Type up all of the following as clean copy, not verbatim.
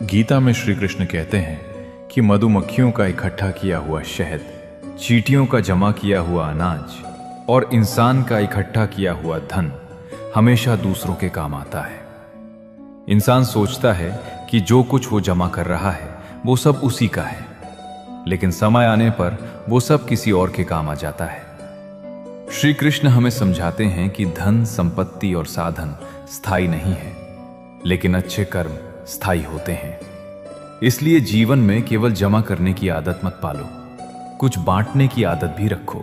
गीता में श्री कृष्ण कहते हैं कि मधुमक्खियों का इकट्ठा किया हुआ शहद, चींटियों का जमा किया हुआ अनाज और इंसान का इकट्ठा किया हुआ धन हमेशा दूसरों के काम आता है। इंसान सोचता है कि जो कुछ वो जमा कर रहा है वो सब उसी का है, लेकिन समय आने पर वो सब किसी और के काम आ जाता है। श्री कृष्ण हमें समझाते हैं कि धन, संपत्ति और साधन स्थायी नहीं है, लेकिन अच्छे कर्म स्थायी होते हैं। इसलिए जीवन में केवल जमा करने की आदत मत पालो, कुछ बांटने की आदत भी रखो,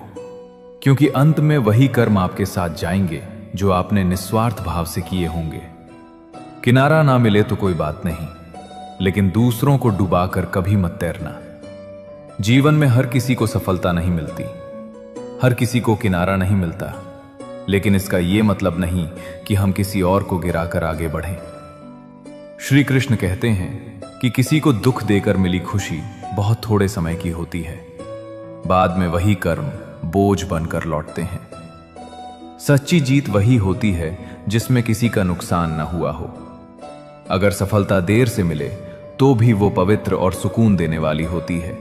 क्योंकि अंत में वही कर्म आपके साथ जाएंगे जो आपने निस्वार्थ भाव से किए होंगे। किनारा ना मिले तो कोई बात नहीं, लेकिन दूसरों को डुबाकर कभी मत तैरना। जीवन में हर किसी को सफलता नहीं मिलती, हर किसी को किनारा नहीं मिलता, लेकिन इसका यह मतलब नहीं कि हम किसी और को गिराकर आगे बढ़ें। श्री कृष्ण कहते हैं कि किसी को दुख देकर मिली खुशी बहुत थोड़े समय की होती है, बाद में वही कर्म बोझ बनकर लौटते हैं। सच्ची जीत वही होती है जिसमें किसी का नुकसान न हुआ हो। अगर सफलता देर से मिले तो भी वो पवित्र और सुकून देने वाली होती है।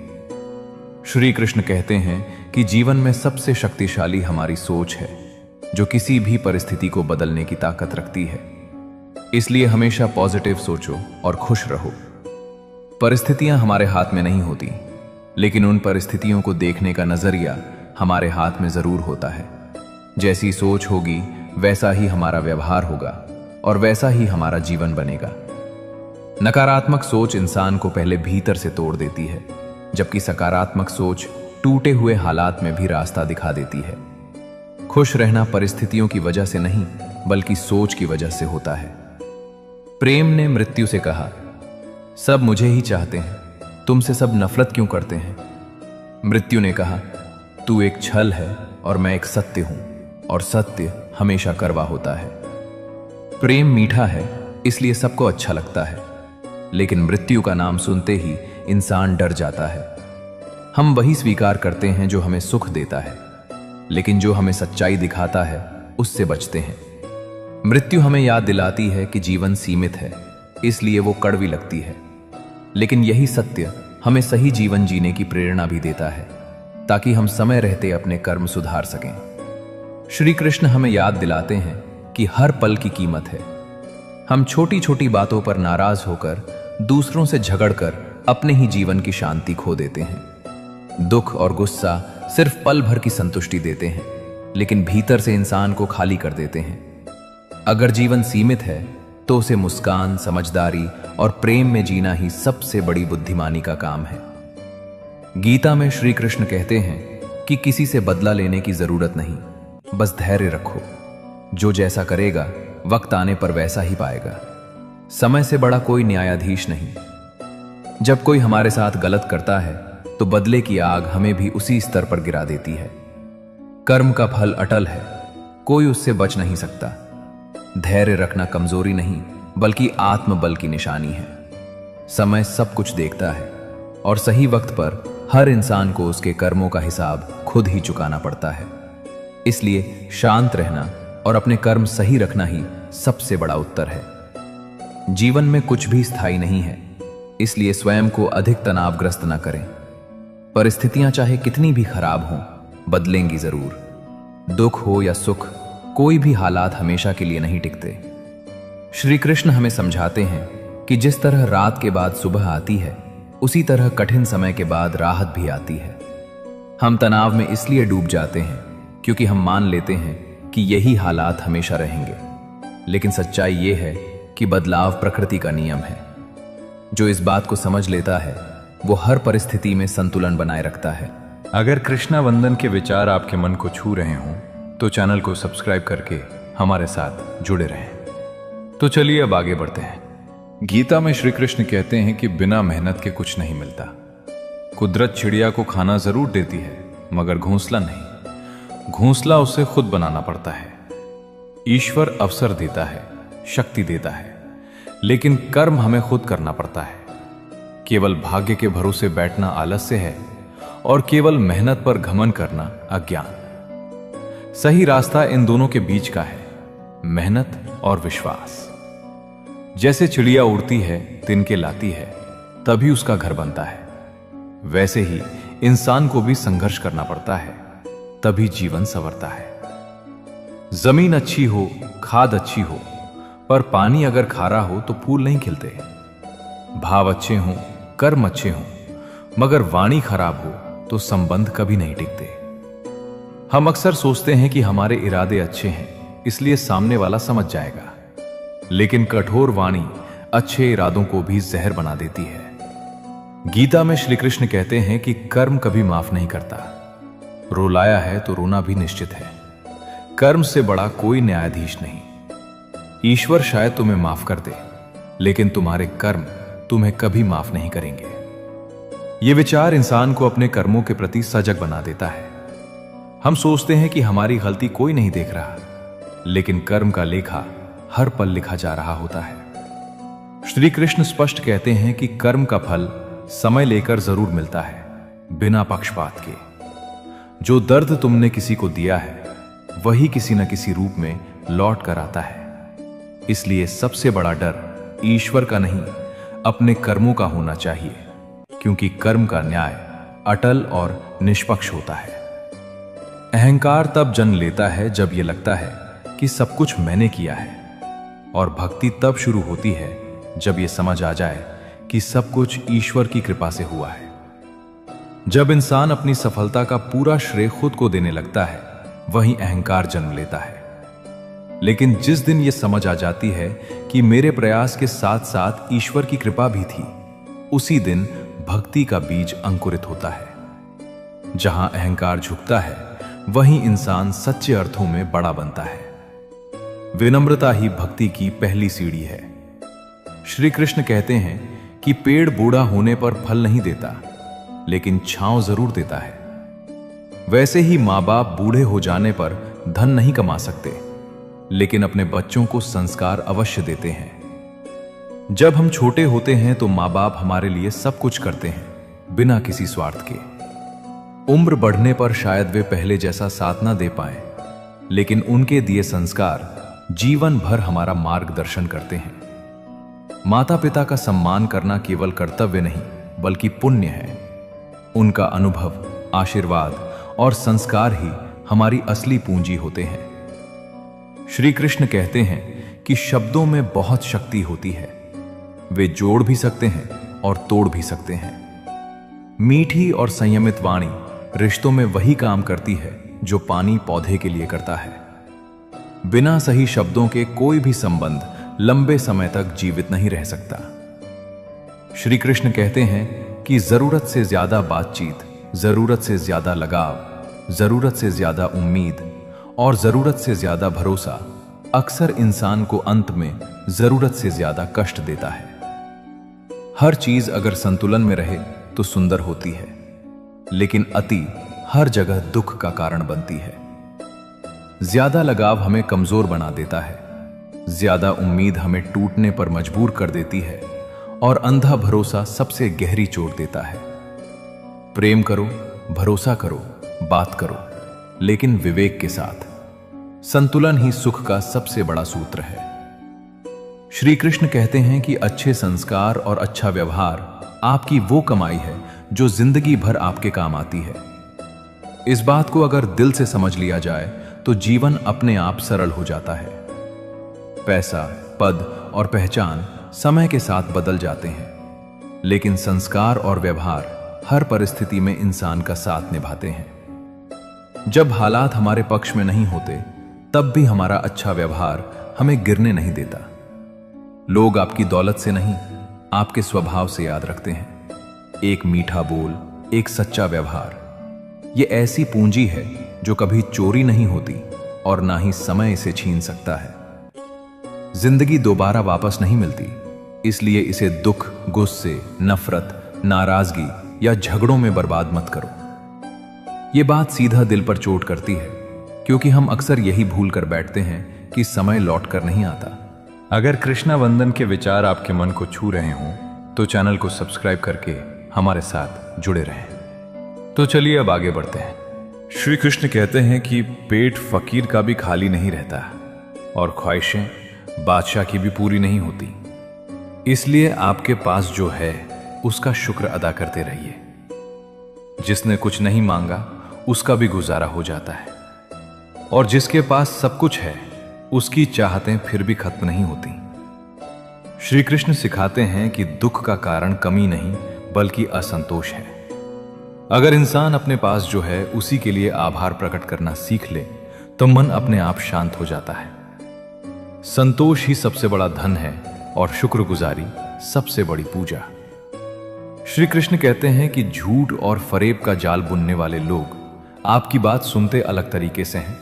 श्री कृष्ण कहते हैं कि जीवन में सबसे शक्तिशाली हमारी सोच है, जो किसी भी परिस्थिति को बदलने की ताकत रखती है। इसलिए हमेशा पॉजिटिव सोचो और खुश रहो। परिस्थितियां हमारे हाथ में नहीं होती, लेकिन उन परिस्थितियों को देखने का नजरिया हमारे हाथ में जरूर होता है। जैसी सोच होगी वैसा ही हमारा व्यवहार होगा और वैसा ही हमारा जीवन बनेगा। नकारात्मक सोच इंसान को पहले भीतर से तोड़ देती है, जबकि सकारात्मक सोच टूटे हुए हालात में भी रास्ता दिखा देती है। खुश रहना परिस्थितियों की वजह से नहीं, बल्कि सोच की वजह से होता है। प्रेम ने मृत्यु से कहा, सब मुझे ही चाहते हैं, तुमसे सब नफरत क्यों करते हैं? मृत्यु ने कहा, तू एक छल है और मैं एक सत्य हूं, और सत्य हमेशा कड़वा होता है। प्रेम मीठा है इसलिए सबको अच्छा लगता है, लेकिन मृत्यु का नाम सुनते ही इंसान डर जाता है। हम वही स्वीकार करते हैं जो हमें सुख देता है, लेकिन जो हमें सच्चाई दिखाता है उससे बचते हैं। मृत्यु हमें याद दिलाती है कि जीवन सीमित है, इसलिए वो कड़वी लगती है, लेकिन यही सत्य हमें सही जीवन जीने की प्रेरणा भी देता है, ताकि हम समय रहते अपने कर्म सुधार सकें। श्री कृष्ण हमें याद दिलाते हैं कि हर पल की कीमत है। हम छोटी छोटी बातों पर नाराज होकर, दूसरों से झगड़कर अपने ही जीवन की शांति खो देते हैं। दुख और गुस्सा सिर्फ पल भर की संतुष्टि देते हैं, लेकिन भीतर से इंसान को खाली कर देते हैं। अगर जीवन सीमित है तो उसे मुस्कान, समझदारी और प्रेम में जीना ही सबसे बड़ी बुद्धिमानी का काम है। गीता में श्री कृष्ण कहते हैं कि किसी से बदला लेने की जरूरत नहीं, बस धैर्य रखो। जो जैसा करेगा वक्त आने पर वैसा ही पाएगा। समय से बड़ा कोई न्यायाधीश नहीं। जब कोई हमारे साथ गलत करता है तो बदले की आग हमें भी उसी स्तर पर गिरा देती है। कर्म का फल अटल है, कोई उससे बच नहीं सकता। धैर्य रखना कमजोरी नहीं, बल्कि आत्मबल की निशानी है। समय सब कुछ देखता है और सही वक्त पर हर इंसान को उसके कर्मों का हिसाब खुद ही चुकाना पड़ता है। इसलिए शांत रहना और अपने कर्म सही रखना ही सबसे बड़ा उत्तर है। जीवन में कुछ भी स्थायी नहीं है, इसलिए स्वयं को अधिक तनावग्रस्त न करें। परिस्थितियां चाहे कितनी भी खराब हों, बदलेंगी जरूर। दुख हो या सुख, कोई भी हालात हमेशा के लिए नहीं टिकते। श्री कृष्ण हमें समझाते हैं कि जिस तरह रात के बाद सुबह आती है, उसी तरह कठिन समय के बाद राहत भी आती है। हम तनाव में इसलिए डूब जाते हैं क्योंकि हम मान लेते हैं कि यही हालात हमेशा रहेंगे, लेकिन सच्चाई यह है कि बदलाव प्रकृति का नियम है। जो इस बात को समझ लेता है वो हर परिस्थिति में संतुलन बनाए रखता है। अगर कृष्णा वंदन के विचार आपके मन को छू रहे हों तो चैनल को सब्सक्राइब करके हमारे साथ जुड़े रहें। तो चलिए अब आगे बढ़ते हैं। गीता में श्री कृष्ण कहते हैं कि बिना मेहनत के कुछ नहीं मिलता। कुदरत चिड़िया को खाना जरूर देती है, मगर घोंसला नहीं। घोंसला उसे खुद बनाना पड़ता है। ईश्वर अवसर देता है, शक्ति देता है, लेकिन कर्म हमें खुद करना पड़ता है। केवल भाग्य के भरोसे बैठना आलस्य है और केवल मेहनत पर घमंड करना अज्ञान। सही रास्ता इन दोनों के बीच का है, मेहनत और विश्वास। जैसे चिड़िया उड़ती है तिनके लाती है, तभी उसका घर बनता है। वैसे ही इंसान को भी संघर्ष करना पड़ता है, तभी जीवन संवरता है। जमीन अच्छी हो, खाद अच्छी हो, पर पानी अगर खारा हो तो फूल नहीं खिलते। भाव अच्छे हों, कर्म अच्छे हों, मगर वाणी खराब हो तो संबंध कभी नहीं टिकते। हम अक्सर सोचते हैं कि हमारे इरादे अच्छे हैं, इसलिए सामने वाला समझ जाएगा, लेकिन कठोर वाणी अच्छे इरादों को भी जहर बना देती है। गीता में श्री कृष्ण कहते हैं कि कर्म कभी माफ नहीं करता। रुलाया है तो रोना भी निश्चित है। कर्म से बड़ा कोई न्यायाधीश नहीं। ईश्वर शायद तुम्हें माफ कर दे, लेकिन तुम्हारे कर्म तुम्हें कभी माफ नहीं करेंगे। यह विचार इंसान को अपने कर्मों के प्रति सजग बना देता है। हम सोचते हैं कि हमारी गलती कोई नहीं देख रहा, लेकिन कर्म का लेखा हर पल लिखा जा रहा होता है। श्री कृष्ण स्पष्ट कहते हैं कि कर्म का फल समय लेकर जरूर मिलता है, बिना पक्षपात के। जो दर्द तुमने किसी को दिया है, वही किसी न किसी रूप में लौट कर आता है। इसलिए सबसे बड़ा डर ईश्वर का नहीं, अपने कर्मों का होना चाहिए, क्योंकि कर्म का न्याय अटल और निष्पक्ष होता है। अहंकार तब जन्म लेता है जब यह लगता है कि सब कुछ मैंने किया है, और भक्ति तब शुरू होती है जब यह समझ आ जाए कि सब कुछ ईश्वर की कृपा से हुआ है। जब इंसान अपनी सफलता का पूरा श्रेय खुद को देने लगता है, वहीं अहंकार जन्म लेता है। लेकिन जिस दिन यह समझ आ जाती है कि मेरे प्रयास के साथ साथ ईश्वर की कृपा भी थी, उसी दिन भक्ति का बीज अंकुरित होता है। जहां अहंकार झुकता है, वहीं इंसान सच्चे अर्थों में बड़ा बनता है। विनम्रता ही भक्ति की पहली सीढ़ी है। श्री कृष्ण कहते हैं कि पेड़ बूढ़ा होने पर फल नहीं देता, लेकिन छांव जरूर देता है। वैसे ही मां बाप बूढ़े हो जाने पर धन नहीं कमा सकते, लेकिन अपने बच्चों को संस्कार अवश्य देते हैं। जब हम छोटे होते हैं तो मां बाप हमारे लिए सब कुछ करते हैं, बिना किसी स्वार्थ के। उम्र बढ़ने पर शायद वे पहले जैसा साथ ना दे पाए, लेकिन उनके दिए संस्कार जीवन भर हमारा मार्गदर्शन करते हैं। माता पिता का सम्मान करना केवल कर्तव्य नहीं, बल्कि पुण्य है। उनका अनुभव, आशीर्वाद और संस्कार ही हमारी असली पूंजी होते हैं। श्री कृष्ण कहते हैं कि शब्दों में बहुत शक्ति होती है। वे जोड़ भी सकते हैं और तोड़ भी सकते हैं। मीठी और संयमित वाणी रिश्तों में वही काम करती है जो पानी पौधे के लिए करता है। बिना सही शब्दों के कोई भी संबंध लंबे समय तक जीवित नहीं रह सकता। श्री कृष्ण कहते हैं कि जरूरत से ज्यादा बातचीत, जरूरत से ज्यादा लगाव, जरूरत से ज्यादा उम्मीद और जरूरत से ज्यादा भरोसा अक्सर इंसान को अंत में जरूरत से ज्यादा कष्ट देता है। हर चीज अगर संतुलन में रहे तो सुंदर होती है, लेकिन अति हर जगह दुख का कारण बनती है। ज्यादा लगाव हमें कमजोर बना देता है, ज्यादा उम्मीद हमें टूटने पर मजबूर कर देती है, और अंधा भरोसा सबसे गहरी चोट देता है। प्रेम करो, भरोसा करो, बात करो, लेकिन विवेक के साथ। संतुलन ही सुख का सबसे बड़ा सूत्र है। श्री कृष्ण कहते हैं कि अच्छे संस्कार और अच्छा व्यवहार आपकी वो कमाई है जो जिंदगी भर आपके काम आती है। इस बात को अगर दिल से समझ लिया जाए तो जीवन अपने आप सरल हो जाता है। पैसा, पद और पहचान समय के साथ बदल जाते हैं, लेकिन संस्कार और व्यवहार हर परिस्थिति में इंसान का साथ निभाते हैं। जब हालात हमारे पक्ष में नहीं होते, तब भी हमारा अच्छा व्यवहार हमें गिरने नहीं देता। लोग आपकी दौलत से नहीं, आपके स्वभाव से याद रखते हैं। एक मीठा बोल, एक सच्चा व्यवहार, यह ऐसी पूंजी है जो कभी चोरी नहीं होती और ना ही समय इसे छीन सकता है। जिंदगी दोबारा वापस नहीं मिलती, इसलिए इसे दुख, गुस्से, नफरत, नाराजगी या झगड़ों में बर्बाद मत करो। यह बात सीधा दिल पर चोट करती है, क्योंकि हम अक्सर यही भूल कर बैठते हैं कि समय लौट कर नहीं आता। अगर कृष्णा वंदन के विचार आपके मन को छू रहे हों, तो चैनल को सब्सक्राइब करके हमारे साथ जुड़े रहें। तो चलिए अब आगे बढ़ते हैं। श्री कृष्ण कहते हैं कि पेट फकीर का भी खाली नहीं रहता और ख्वाहिशें बादशाह की भी पूरी नहीं होती। इसलिए आपके पास जो है उसका शुक्र अदा करते रहिए। जिसने कुछ नहीं मांगा उसका भी गुजारा हो जाता है, और जिसके पास सब कुछ है उसकी चाहतें फिर भी खत्म नहीं होती। श्री कृष्ण सिखाते हैं कि दुख का कारण कमी नहीं बल्कि असंतोष है। अगर इंसान अपने पास जो है उसी के लिए आभार प्रकट करना सीख ले तो मन अपने आप शांत हो जाता है। संतोष ही सबसे बड़ा धन है और शुक्रगुजारी सबसे बड़ी पूजा। श्री कृष्ण कहते हैं कि झूठ और फरेब का जाल बुनने वाले लोग आपकी बात सुनते अलग तरीके से हैं,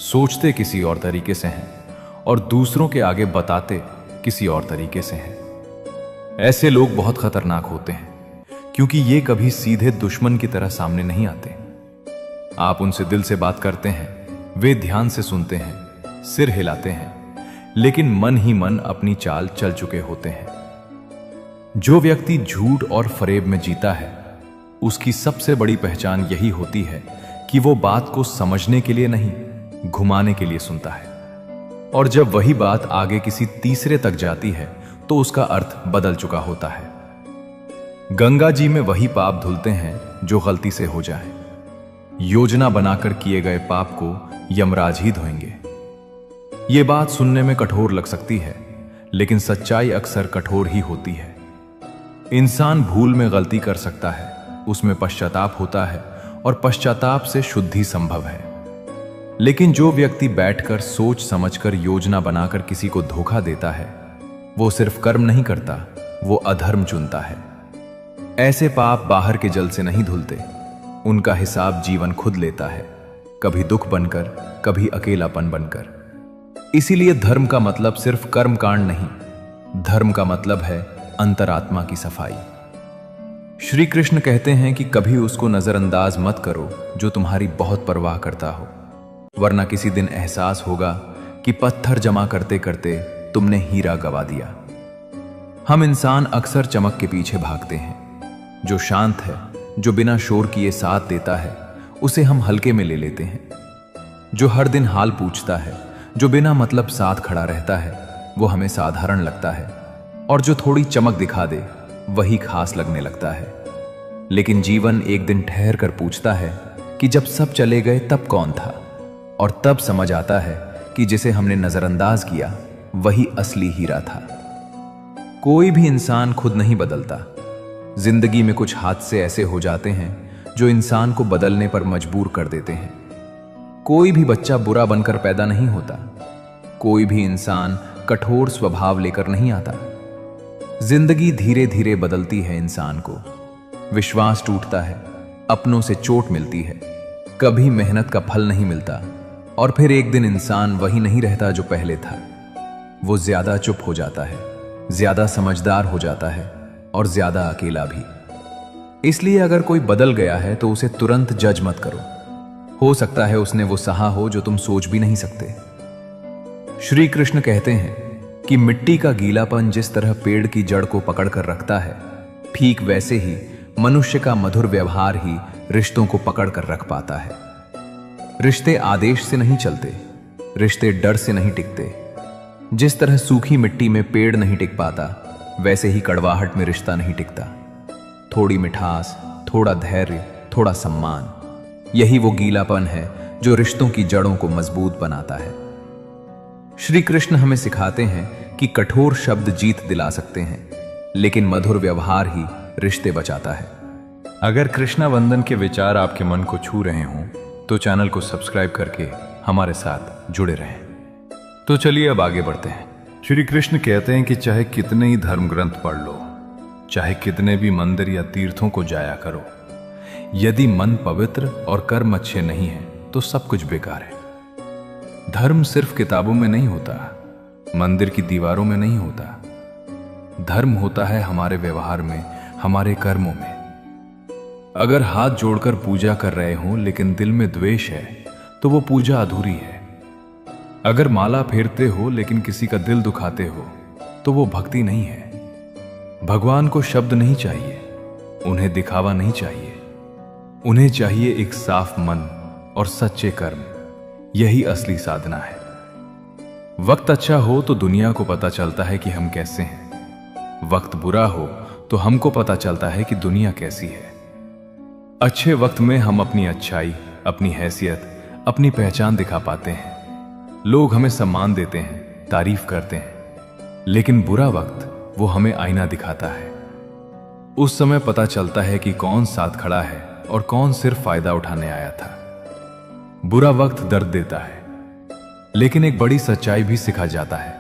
सोचते किसी और तरीके से हैं और दूसरों के आगे बताते किसी और तरीके से हैं। ऐसे लोग बहुत खतरनाक होते हैं क्योंकि ये कभी सीधे दुश्मन की तरह सामने नहीं आते। आप उनसे दिल से बात करते हैं, वे ध्यान से सुनते हैं, सिर हिलाते हैं, लेकिन मन ही मन अपनी चाल चल चुके होते हैं। जो व्यक्ति झूठ और फरेब में जीता है उसकी सबसे बड़ी पहचान यही होती है कि वो बात को समझने के लिए नहीं, घुमाने के लिए सुनता है, और जब वही बात आगे किसी तीसरे तक जाती है तो उसका अर्थ बदल चुका होता है। गंगा जी में वही पाप धुलते हैं जो गलती से हो जाए। योजना बनाकर किए गए पाप को यमराज ही धोएंगे। ये बात सुनने में कठोर लग सकती है, लेकिन सच्चाई अक्सर कठोर ही होती है। इंसान भूल में गलती कर सकता है, उसमें पश्चाताप होता है और पश्चाताप से शुद्धि संभव है। लेकिन जो व्यक्ति बैठकर सोच समझकर योजना बनाकर किसी को धोखा देता है, वो सिर्फ कर्म नहीं करता, वो अधर्म चुनता है। ऐसे पाप बाहर के जल से नहीं धुलते, उनका हिसाब जीवन खुद लेता है, कभी दुख बनकर, कभी अकेलापन बनकर। इसीलिए धर्म का मतलब सिर्फ कर्म कांड नहीं, धर्म का मतलब है अंतरात्मा की सफाई। श्री कृष्ण कहते हैं कि कभी उसको नजरअंदाज मत करो जो तुम्हारी बहुत परवाह करता हो, वरना किसी दिन एहसास होगा कि पत्थर जमा करते करते तुमने हीरा गवा दिया। हम इंसान अक्सर चमक के पीछे भागते हैं। जो शांत है, जो बिना शोर किए साथ देता है, उसे हम हल्के में ले लेते हैं। जो हर दिन हाल पूछता है, जो बिना मतलब साथ खड़ा रहता है, वो हमें साधारण लगता है, और जो थोड़ी चमक दिखा दे वही खास लगने लगता है। लेकिन जीवन एक दिन ठहर कर पूछता है कि जब सब चले गए तब कौन था, और तब समझ आता है कि जिसे हमने नजरअंदाज किया वही असली हीरा था। कोई भी इंसान खुद नहीं बदलता। जिंदगी में कुछ हादसे ऐसे हो जाते हैं जो इंसान को बदलने पर मजबूर कर देते हैं। कोई भी बच्चा बुरा बनकर पैदा नहीं होता, कोई भी इंसान कठोर स्वभाव लेकर नहीं आता। जिंदगी धीरे धीरे बदलती है इंसान को। विश्वास टूटता है, अपनों से चोट मिलती है, कभी मेहनत का फल नहीं मिलता, और फिर एक दिन इंसान वही नहीं रहता जो पहले था। वो ज्यादा चुप हो जाता है, ज्यादा समझदार हो जाता है और ज्यादा अकेला भी। इसलिए अगर कोई बदल गया है तो उसे तुरंत जज मत करो। हो सकता है उसने वो सहा हो जो तुम सोच भी नहीं सकते। श्री कृष्ण कहते हैं कि मिट्टी का गीलापन जिस तरह पेड़ की जड़ को पकड़ कर रखता है, ठीक वैसे ही मनुष्य का मधुर व्यवहार ही रिश्तों को पकड़ कर रख पाता है। रिश्ते आदेश से नहीं चलते, रिश्ते डर से नहीं टिकते। जिस तरह सूखी मिट्टी में पेड़ नहीं टिक पाता, वैसे ही कड़वाहट में रिश्ता नहीं टिकता। थोड़ी मिठास, थोड़ा धैर्य, थोड़ा सम्मान, यही वो गीलापन है जो रिश्तों की जड़ों को मजबूत बनाता है। श्री कृष्ण हमें सिखाते हैं कि कठोर शब्द जीत दिला सकते हैं, लेकिन मधुर व्यवहार ही रिश्ते बचाता है। अगर कृष्णा वंदन के विचार आपके मन को छू रहे हों तो चैनल को सब्सक्राइब करके हमारे साथ जुड़े रहें। तो चलिए अब आगे बढ़ते हैं। श्री कृष्ण कहते हैं कि चाहे कितने ही धर्म ग्रंथ पढ़ लो, चाहे कितने भी मंदिर या तीर्थों को जाया करो, यदि मन पवित्र और कर्म अच्छे नहीं है तो सब कुछ बेकार है। धर्म सिर्फ किताबों में नहीं होता, मंदिर की दीवारों में नहीं होता। धर्म होता है हमारे व्यवहार में, हमारे कर्मों में। अगर हाथ जोड़कर पूजा कर रहे हो लेकिन दिल में द्वेष है तो वो पूजा अधूरी है। अगर माला फेरते हो लेकिन किसी का दिल दुखाते हो तो वो भक्ति नहीं है। भगवान को शब्द नहीं चाहिए, उन्हें दिखावा नहीं चाहिए, उन्हें चाहिए एक साफ मन और सच्चे कर्म। यही असली साधना है। वक्त अच्छा हो तो दुनिया को पता चलता है कि हम कैसे हैं, वक्त बुरा हो तो हमको पता चलता है कि दुनिया कैसी है। अच्छे वक्त में हम अपनी अच्छाई, अपनी हैसियत, अपनी पहचान दिखा पाते हैं। लोग हमें सम्मान देते हैं, तारीफ करते हैं। लेकिन बुरा वक्त वो हमें आईना दिखाता है। उस समय पता चलता है कि कौन साथ खड़ा है और कौन सिर्फ फायदा उठाने आया था। बुरा वक्त दर्द देता है, लेकिन एक बड़ी सच्चाई भी सिखा जाता है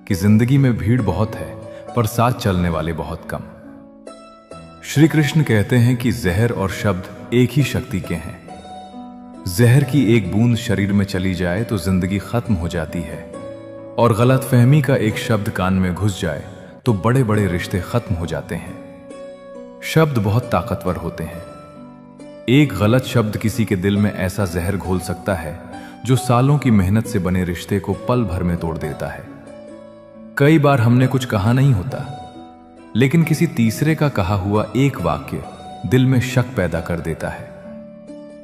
कि जिंदगी में भीड़ बहुत है पर साथ चलने वाले बहुत कम। श्री कृष्ण कहते हैं कि जहर और शब्द एक ही शक्ति के हैं। जहर की एक बूंद शरीर में चली जाए तो जिंदगी खत्म हो जाती है, और गलतफहमी का एक शब्द कान में घुस जाए तो बड़े बड़े रिश्ते खत्म हो जाते हैं। शब्द बहुत ताकतवर होते हैं। एक गलत शब्द किसी के दिल में ऐसा जहर घोल सकता है जो सालों की मेहनत से बने रिश्ते को पल भर में तोड़ देता है। कई बार हमने कुछ कहा नहीं होता, लेकिन किसी तीसरे का कहा हुआ एक वाक्य दिल में शक पैदा कर देता है।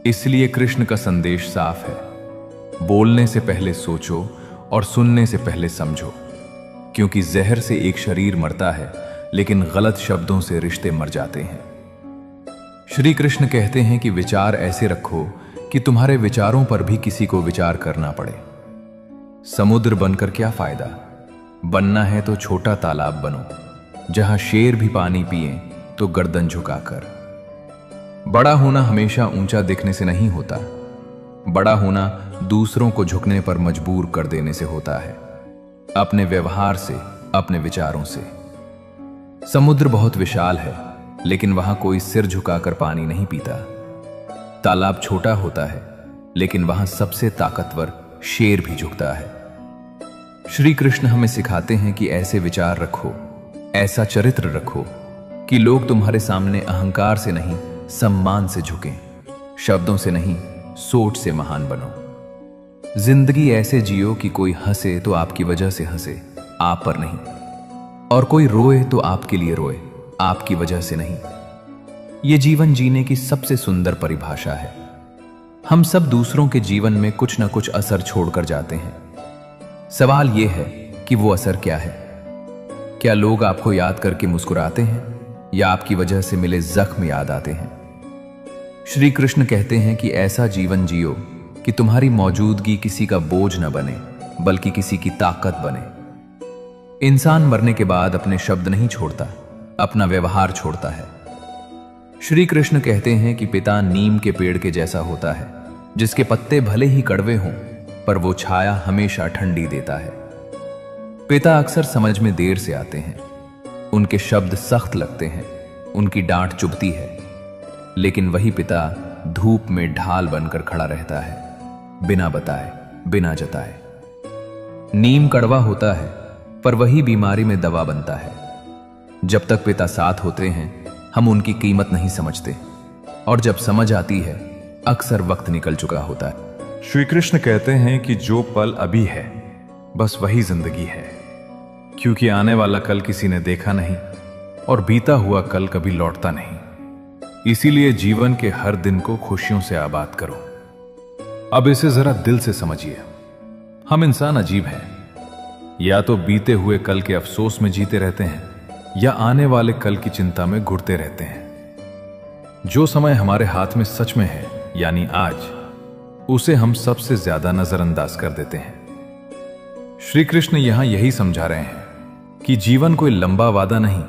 इसलिए कृष्ण का संदेश साफ है, बोलने से पहले सोचो और सुनने से पहले समझो, क्योंकि जहर से एक शरीर मरता है, लेकिन गलत शब्दों से रिश्ते मर जाते हैं। श्री कृष्ण कहते हैं कि विचार ऐसे रखो कि तुम्हारे विचारों पर भी किसी को विचार करना पड़े। समुद्र बनकर क्या फायदा, बनना है तो छोटा तालाब बनो, जहां शेर भी पानी पिए तो गर्दन झुकाकर। बड़ा होना हमेशा ऊंचा दिखने से नहीं होता, बड़ा होना दूसरों को झुकने पर मजबूर कर देने से होता है, अपने व्यवहार से, अपने विचारों से। समुद्र बहुत विशाल है, लेकिन वहां कोई सिर झुकाकर पानी नहीं पीता। तालाब छोटा होता है, लेकिन वहां सबसे ताकतवर शेर भी झुकता है। श्री कृष्ण हमें सिखाते हैं कि ऐसे विचार रखो, ऐसा चरित्र रखो कि लोग तुम्हारे सामने अहंकार से नहीं, सम्मान से झुकें, शब्दों से नहीं, सोच से महान बनो। जिंदगी ऐसे जियो कि कोई हंसे तो आपकी वजह से हंसे, आप पर नहीं, और कोई रोए तो आपके लिए रोए, आपकी वजह से नहीं। यह जीवन जीने की सबसे सुंदर परिभाषा है। हम सब दूसरों के जीवन में कुछ ना कुछ असर छोड़कर जाते हैं। सवाल यह है कि वो असर क्या है? क्या लोग आपको याद करके मुस्कुराते हैं, या आपकी वजह से मिले जख्म याद आते हैं? श्री कृष्ण कहते हैं कि ऐसा जीवन जियो कि तुम्हारी मौजूदगी किसी का बोझ न बने, बल्कि किसी की ताकत बने। इंसान मरने के बाद अपने शब्द नहीं छोड़ता, अपना व्यवहार छोड़ता है। श्री कृष्ण कहते हैं कि पिता नीम के पेड़ के जैसा होता है, जिसके पत्ते भले ही कड़वे हों, पर वो छाया हमेशा ठंडी देता है। पिता अक्सर समझ में देर से आते हैं, उनके शब्द सख्त लगते हैं, उनकी डांट चुभती है, लेकिन वही पिता धूप में ढाल बनकर खड़ा रहता है, बिना बताए, बिना जताए। नीम कड़वा होता है, पर वही बीमारी में दवा बनता है। जब तक पिता साथ होते हैं, हम उनकी कीमत नहीं समझते, और जब समझ आती है, अक्सर वक्त निकल चुका होता है। श्री कृष्ण कहते हैं कि जो पल अभी है, बस वही जिंदगी है, क्योंकि आने वाला कल किसी ने देखा नहीं, और बीता हुआ कल कभी लौटता नहीं। इसीलिए जीवन के हर दिन को खुशियों से आबाद करो। अब इसे जरा दिल से समझिए। हम इंसान अजीब हैं, या तो बीते हुए कल के अफसोस में जीते रहते हैं, या आने वाले कल की चिंता में घुटते रहते हैं। जो समय हमारे हाथ में सच में है, यानी आज, उसे हम सबसे ज्यादा नजरअंदाज कर देते हैं। श्री कृष्ण यहां यही समझा रहे हैं कि जीवन कोई लंबा वादा नहीं,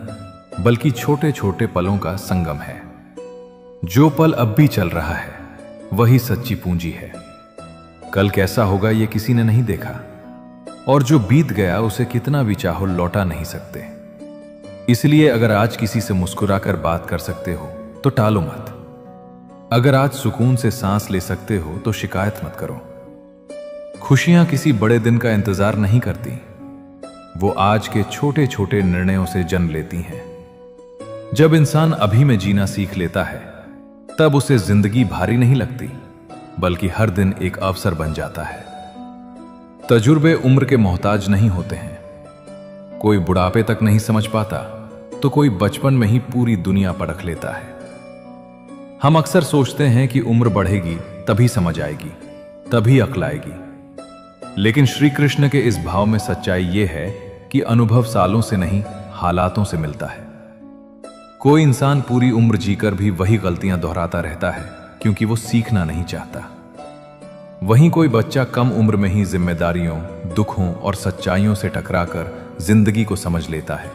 बल्कि छोटे छोटे पलों का संगम है। जो पल अब भी चल रहा है, वही सच्ची पूंजी है। कल कैसा होगा ये किसी ने नहीं देखा, और जो बीत गया उसे कितना भी चाहो लौटा नहीं सकते। इसलिए अगर आज किसी से मुस्कुराकर बात कर सकते हो तो टालो मत। अगर आज सुकून से सांस ले सकते हो तो शिकायत मत करो। खुशियां किसी बड़े दिन का इंतजार नहीं करती, वो आज के छोटे छोटे निर्णयों से जन्म लेती हैं। जब इंसान अभी में जीना सीख लेता है, तब उसे जिंदगी भारी नहीं लगती, बल्कि हर दिन एक अवसर बन जाता है। तजुर्बे उम्र के मोहताज नहीं होते हैं। कोई बुढ़ापे तक नहीं समझ पाता, तो कोई बचपन में ही पूरी दुनिया परख लेता है। हम अक्सर सोचते हैं कि उम्र बढ़ेगी तभी समझ आएगी, तभी अक्ल आएगी। लेकिन श्री कृष्ण के इस भाव में सच्चाई यह है कि अनुभव सालों से नहीं, हालातों से मिलता है। कोई इंसान पूरी उम्र जीकर भी वही गलतियां दोहराता रहता है क्योंकि वो सीखना नहीं चाहता। वहीं कोई बच्चा कम उम्र में ही जिम्मेदारियों, दुखों और सच्चाइयों से टकराकर जिंदगी को समझ लेता है।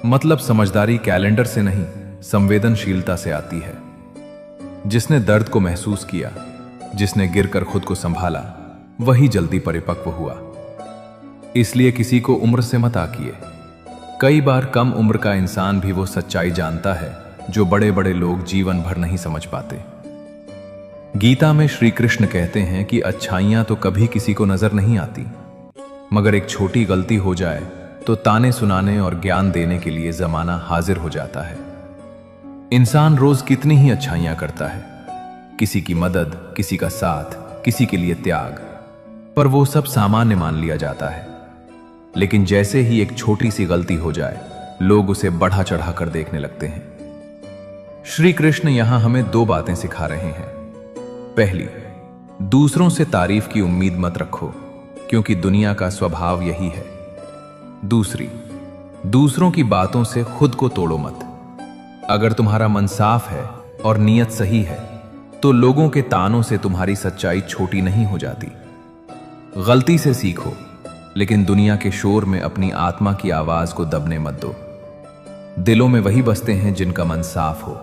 मतलब समझदारी कैलेंडर से नहीं, संवेदनशीलता से आती है। जिसने दर्द को महसूस किया, जिसने गिरकर खुद को संभाला, वही जल्दी परिपक्व हुआ। इसलिए किसी को उम्र से मत आकिए। कई बार कम उम्र का इंसान भी वो सच्चाई जानता है जो बड़े बड़े लोग जीवन भर नहीं समझ पाते। गीता में श्री कृष्ण कहते हैं कि अच्छाइयां तो कभी किसी को नजर नहीं आती, मगर एक छोटी गलती हो जाए तो ताने सुनाने और ज्ञान देने के लिए जमाना हाजिर हो जाता है। इंसान रोज कितनी ही अच्छाइयां करता है, किसी की मदद, किसी का साथ, किसी के लिए त्याग, पर वो सब सामान्य मान लिया जाता है। लेकिन जैसे ही एक छोटी सी गलती हो जाए, लोग उसे बढ़ा चढ़ा कर देखने लगते हैं। श्री कृष्ण यहां हमें दो बातें सिखा रहे हैं। पहली, दूसरों से तारीफ की उम्मीद मत रखो, क्योंकि दुनिया का स्वभाव यही है। दूसरी, दूसरों की बातों से खुद को तोड़ो मत। अगर तुम्हारा मन साफ है और नीयत सही है, तो लोगों के तानों से तुम्हारी सच्चाई छोटी नहीं हो जाती। गलती से सीखो, लेकिन दुनिया के शोर में अपनी आत्मा की आवाज को दबने मत दो। दिलों में वही बसते हैं जिनका मन साफ हो,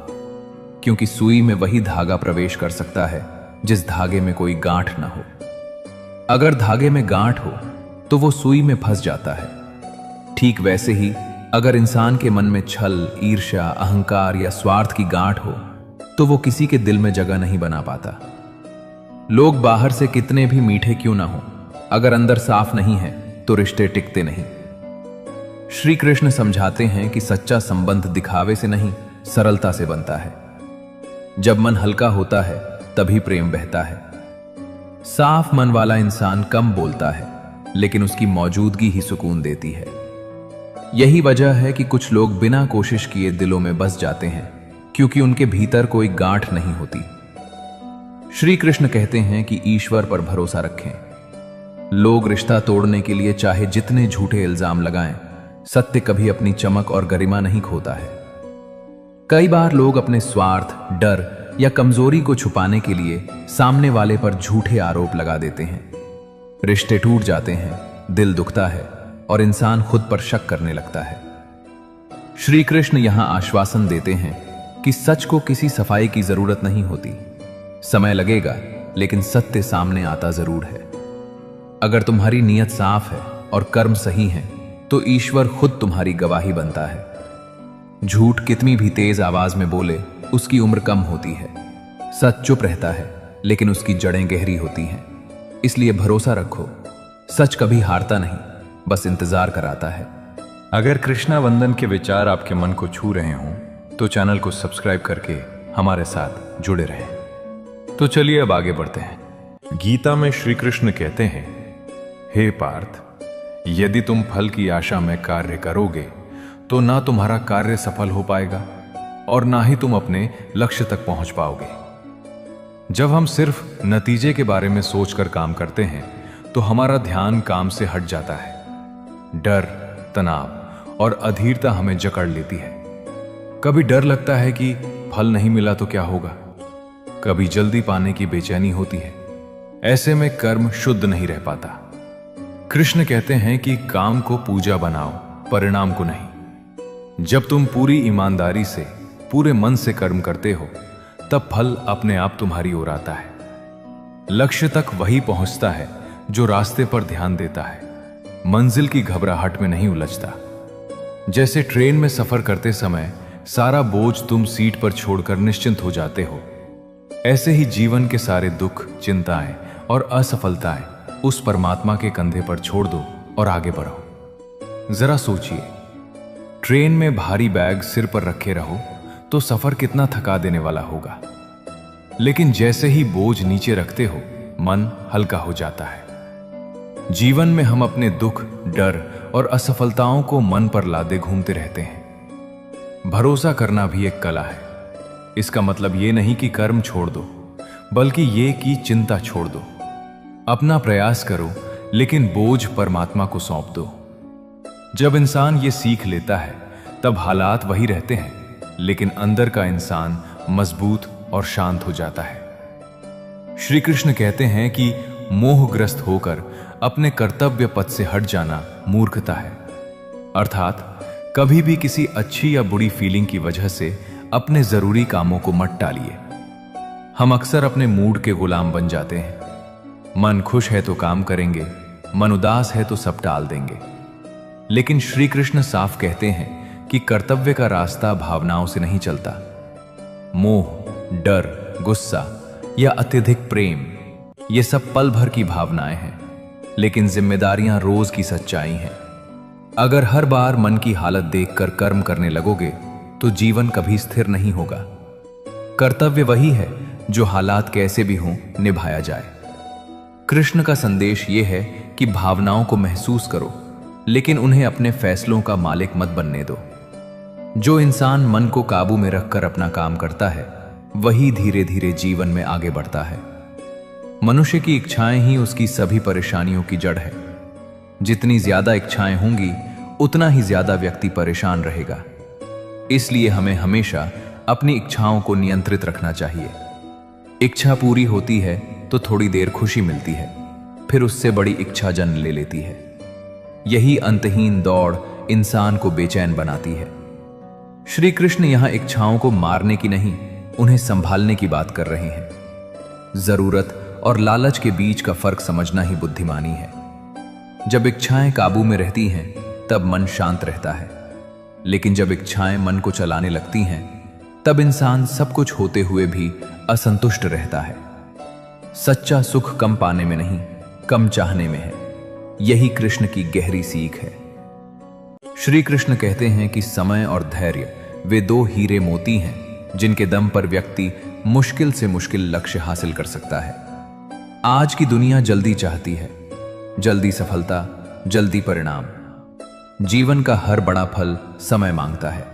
क्योंकि सुई में वही धागा प्रवेश कर सकता है जिस धागे में कोई गांठ ना हो। अगर धागे में गांठ हो तो वो सुई में फंस जाता है। ठीक वैसे ही अगर इंसान के मन में छल, ईर्ष्या, अहंकार या स्वार्थ की गांठ हो तो वो किसी के दिल में जगह नहीं बना पाता। लोग बाहर से कितने भी मीठे क्यों ना हो, अगर अंदर साफ नहीं है तो रिश्ते टिकते नहीं। श्री कृष्ण समझाते हैं कि सच्चा संबंध दिखावे से नहीं, सरलता से बनता है। जब मन हल्का होता है तभी प्रेम बहता है। साफ मन वाला इंसान कम बोलता है, लेकिन उसकी मौजूदगी ही सुकून देती है। यही वजह है कि कुछ लोग बिना कोशिश किए दिलों में बस जाते हैं, क्योंकि उनके भीतर कोई गांठ नहीं होती। श्री कृष्ण कहते हैं कि ईश्वर पर भरोसा रखें। लोग रिश्ता तोड़ने के लिए चाहे जितने झूठे इल्जाम लगाएं, सत्य कभी अपनी चमक और गरिमा नहीं खोता है। कई बार लोग अपने स्वार्थ, डर या कमजोरी को छुपाने के लिए सामने वाले पर झूठे आरोप लगा देते हैं। रिश्ते टूट जाते हैं, दिल दुखता है और इंसान खुद पर शक करने लगता है। श्री कृष्ण यहां आश्वासन देते हैं कि सच को किसी सफाई की जरूरत नहीं होती। समय लगेगा, लेकिन सत्य सामने आता जरूर है। अगर तुम्हारी नीयत साफ है और कर्म सही है, तो ईश्वर खुद तुम्हारी गवाही बनता है। झूठ कितनी भी तेज आवाज में बोले, उसकी उम्र कम होती है। सच चुप रहता है, लेकिन उसकी जड़ें गहरी होती हैं। इसलिए भरोसा रखो, सच कभी हारता नहीं, बस इंतजार कराता है। अगर कृष्णा वंदन के विचार आपके मन को छू रहे हों, तो चैनल को सब्सक्राइब करके हमारे साथ जुड़े रहें। तो चलिए अब आगे बढ़ते हैं। गीता में श्री कृष्ण कहते हैं, हे पार्थ, यदि तुम फल की आशा में कार्य करोगे तो ना तुम्हारा कार्य सफल हो पाएगा और ना ही तुम अपने लक्ष्य तक पहुंच पाओगे। जब हम सिर्फ नतीजे के बारे में सोचकर काम करते हैं तो हमारा ध्यान काम से हट जाता है। डर, तनाव और अधीरता हमें जकड़ लेती है। कभी डर लगता है कि फल नहीं मिला तो क्या होगा, कभी जल्दी पाने की बेचैनी होती है। ऐसे में कर्म शुद्ध नहीं रह पाता। कृष्ण कहते हैं कि काम को पूजा बनाओ, परिणाम को नहीं। जब तुम पूरी ईमानदारी से, पूरे मन से कर्म करते हो, तब फल अपने आप तुम्हारी ओर आता है। लक्ष्य तक वही पहुंचता है जो रास्ते पर ध्यान देता है, मंजिल की घबराहट में नहीं उलझता। जैसे ट्रेन में सफर करते समय सारा बोझ तुम सीट पर छोड़कर निश्चिंत हो जाते हो, ऐसे ही जीवन के सारे दुख, चिंताएं और असफलताएं उस परमात्मा के कंधे पर छोड़ दो और आगे बढ़ो। जरा सोचिए, ट्रेन में भारी बैग सिर पर रखे रहो तो सफर कितना थका देने वाला होगा, लेकिन जैसे ही बोझ नीचे रखते हो, मन हल्का हो जाता है। जीवन में हम अपने दुख, डर और असफलताओं को मन पर लादे घूमते रहते हैं। भरोसा करना भी एक कला है। इसका मतलब ये नहीं कि कर्म छोड़ दो, बल्कि ये कि चिंता छोड़ दो। अपना प्रयास करो, लेकिन बोझ परमात्मा को सौंप दो। जब इंसान ये सीख लेता है तब हालात वही रहते हैं, लेकिन अंदर का इंसान मजबूत और शांत हो जाता है। श्री कृष्ण कहते हैं कि मोहग्रस्त होकर अपने कर्तव्य पथ से हट जाना मूर्खता है। अर्थात कभी भी किसी अच्छी या बुरी फीलिंग की वजह से अपने जरूरी कामों को मत टालिए। हम अक्सर अपने मूड के गुलाम बन जाते हैं। मन खुश है तो काम करेंगे, मन उदास है तो सब टाल देंगे। लेकिन श्री कृष्ण साफ कहते हैं कि कर्तव्य का रास्ता भावनाओं से नहीं चलता। मोह, डर, गुस्सा या अत्यधिक प्रेम, ये सब पल भर की भावनाएं हैं, लेकिन जिम्मेदारियां रोज की सच्चाई हैं। अगर हर बार मन की हालत देखकर कर्म करने लगोगे तो जीवन कभी स्थिर नहीं होगा। कर्तव्य वही है जो हालात कैसे भी हों निभाया जाए। कृष्ण का संदेश यह है कि भावनाओं को महसूस करो, लेकिन उन्हें अपने फैसलों का मालिक मत बनने दो। जो इंसान मन को काबू में रखकर अपना काम करता है वही धीरे धीरे जीवन में आगे बढ़ता है। मनुष्य की इच्छाएं ही उसकी सभी परेशानियों की जड़ है। जितनी ज्यादा इच्छाएं होंगी उतना ही ज्यादा व्यक्ति परेशान रहेगा। इसलिए हमें हमेशा अपनी इच्छाओं को नियंत्रित रखना चाहिए। इच्छा पूरी होती है तो थोड़ी देर खुशी मिलती है, फिर उससे बड़ी इच्छा जन्म ले लेती है। यही अंतहीन दौड़ इंसान को बेचैन बनाती है। श्री कृष्ण यहां इच्छाओं को मारने की नहीं, उन्हें संभालने की बात कर रहे हैं। जरूरत और लालच के बीच का फर्क समझना ही बुद्धिमानी है। जब इच्छाएं काबू में रहती हैं तब मन शांत रहता है, लेकिन जब इच्छाएं मन को चलाने लगती हैं तब इंसान सब कुछ होते हुए भी असंतुष्ट रहता है। सच्चा सुख कम पाने में नहीं, कम चाहने में है। यही कृष्ण की गहरी सीख है। श्री कृष्ण कहते हैं कि समय और धैर्य वे दो हीरे मोती हैं जिनके दम पर व्यक्ति मुश्किल से मुश्किल लक्ष्य हासिल कर सकता है। आज की दुनिया जल्दी चाहती है, जल्दी सफलता, जल्दी परिणाम। जीवन का हर बड़ा फल समय मांगता है।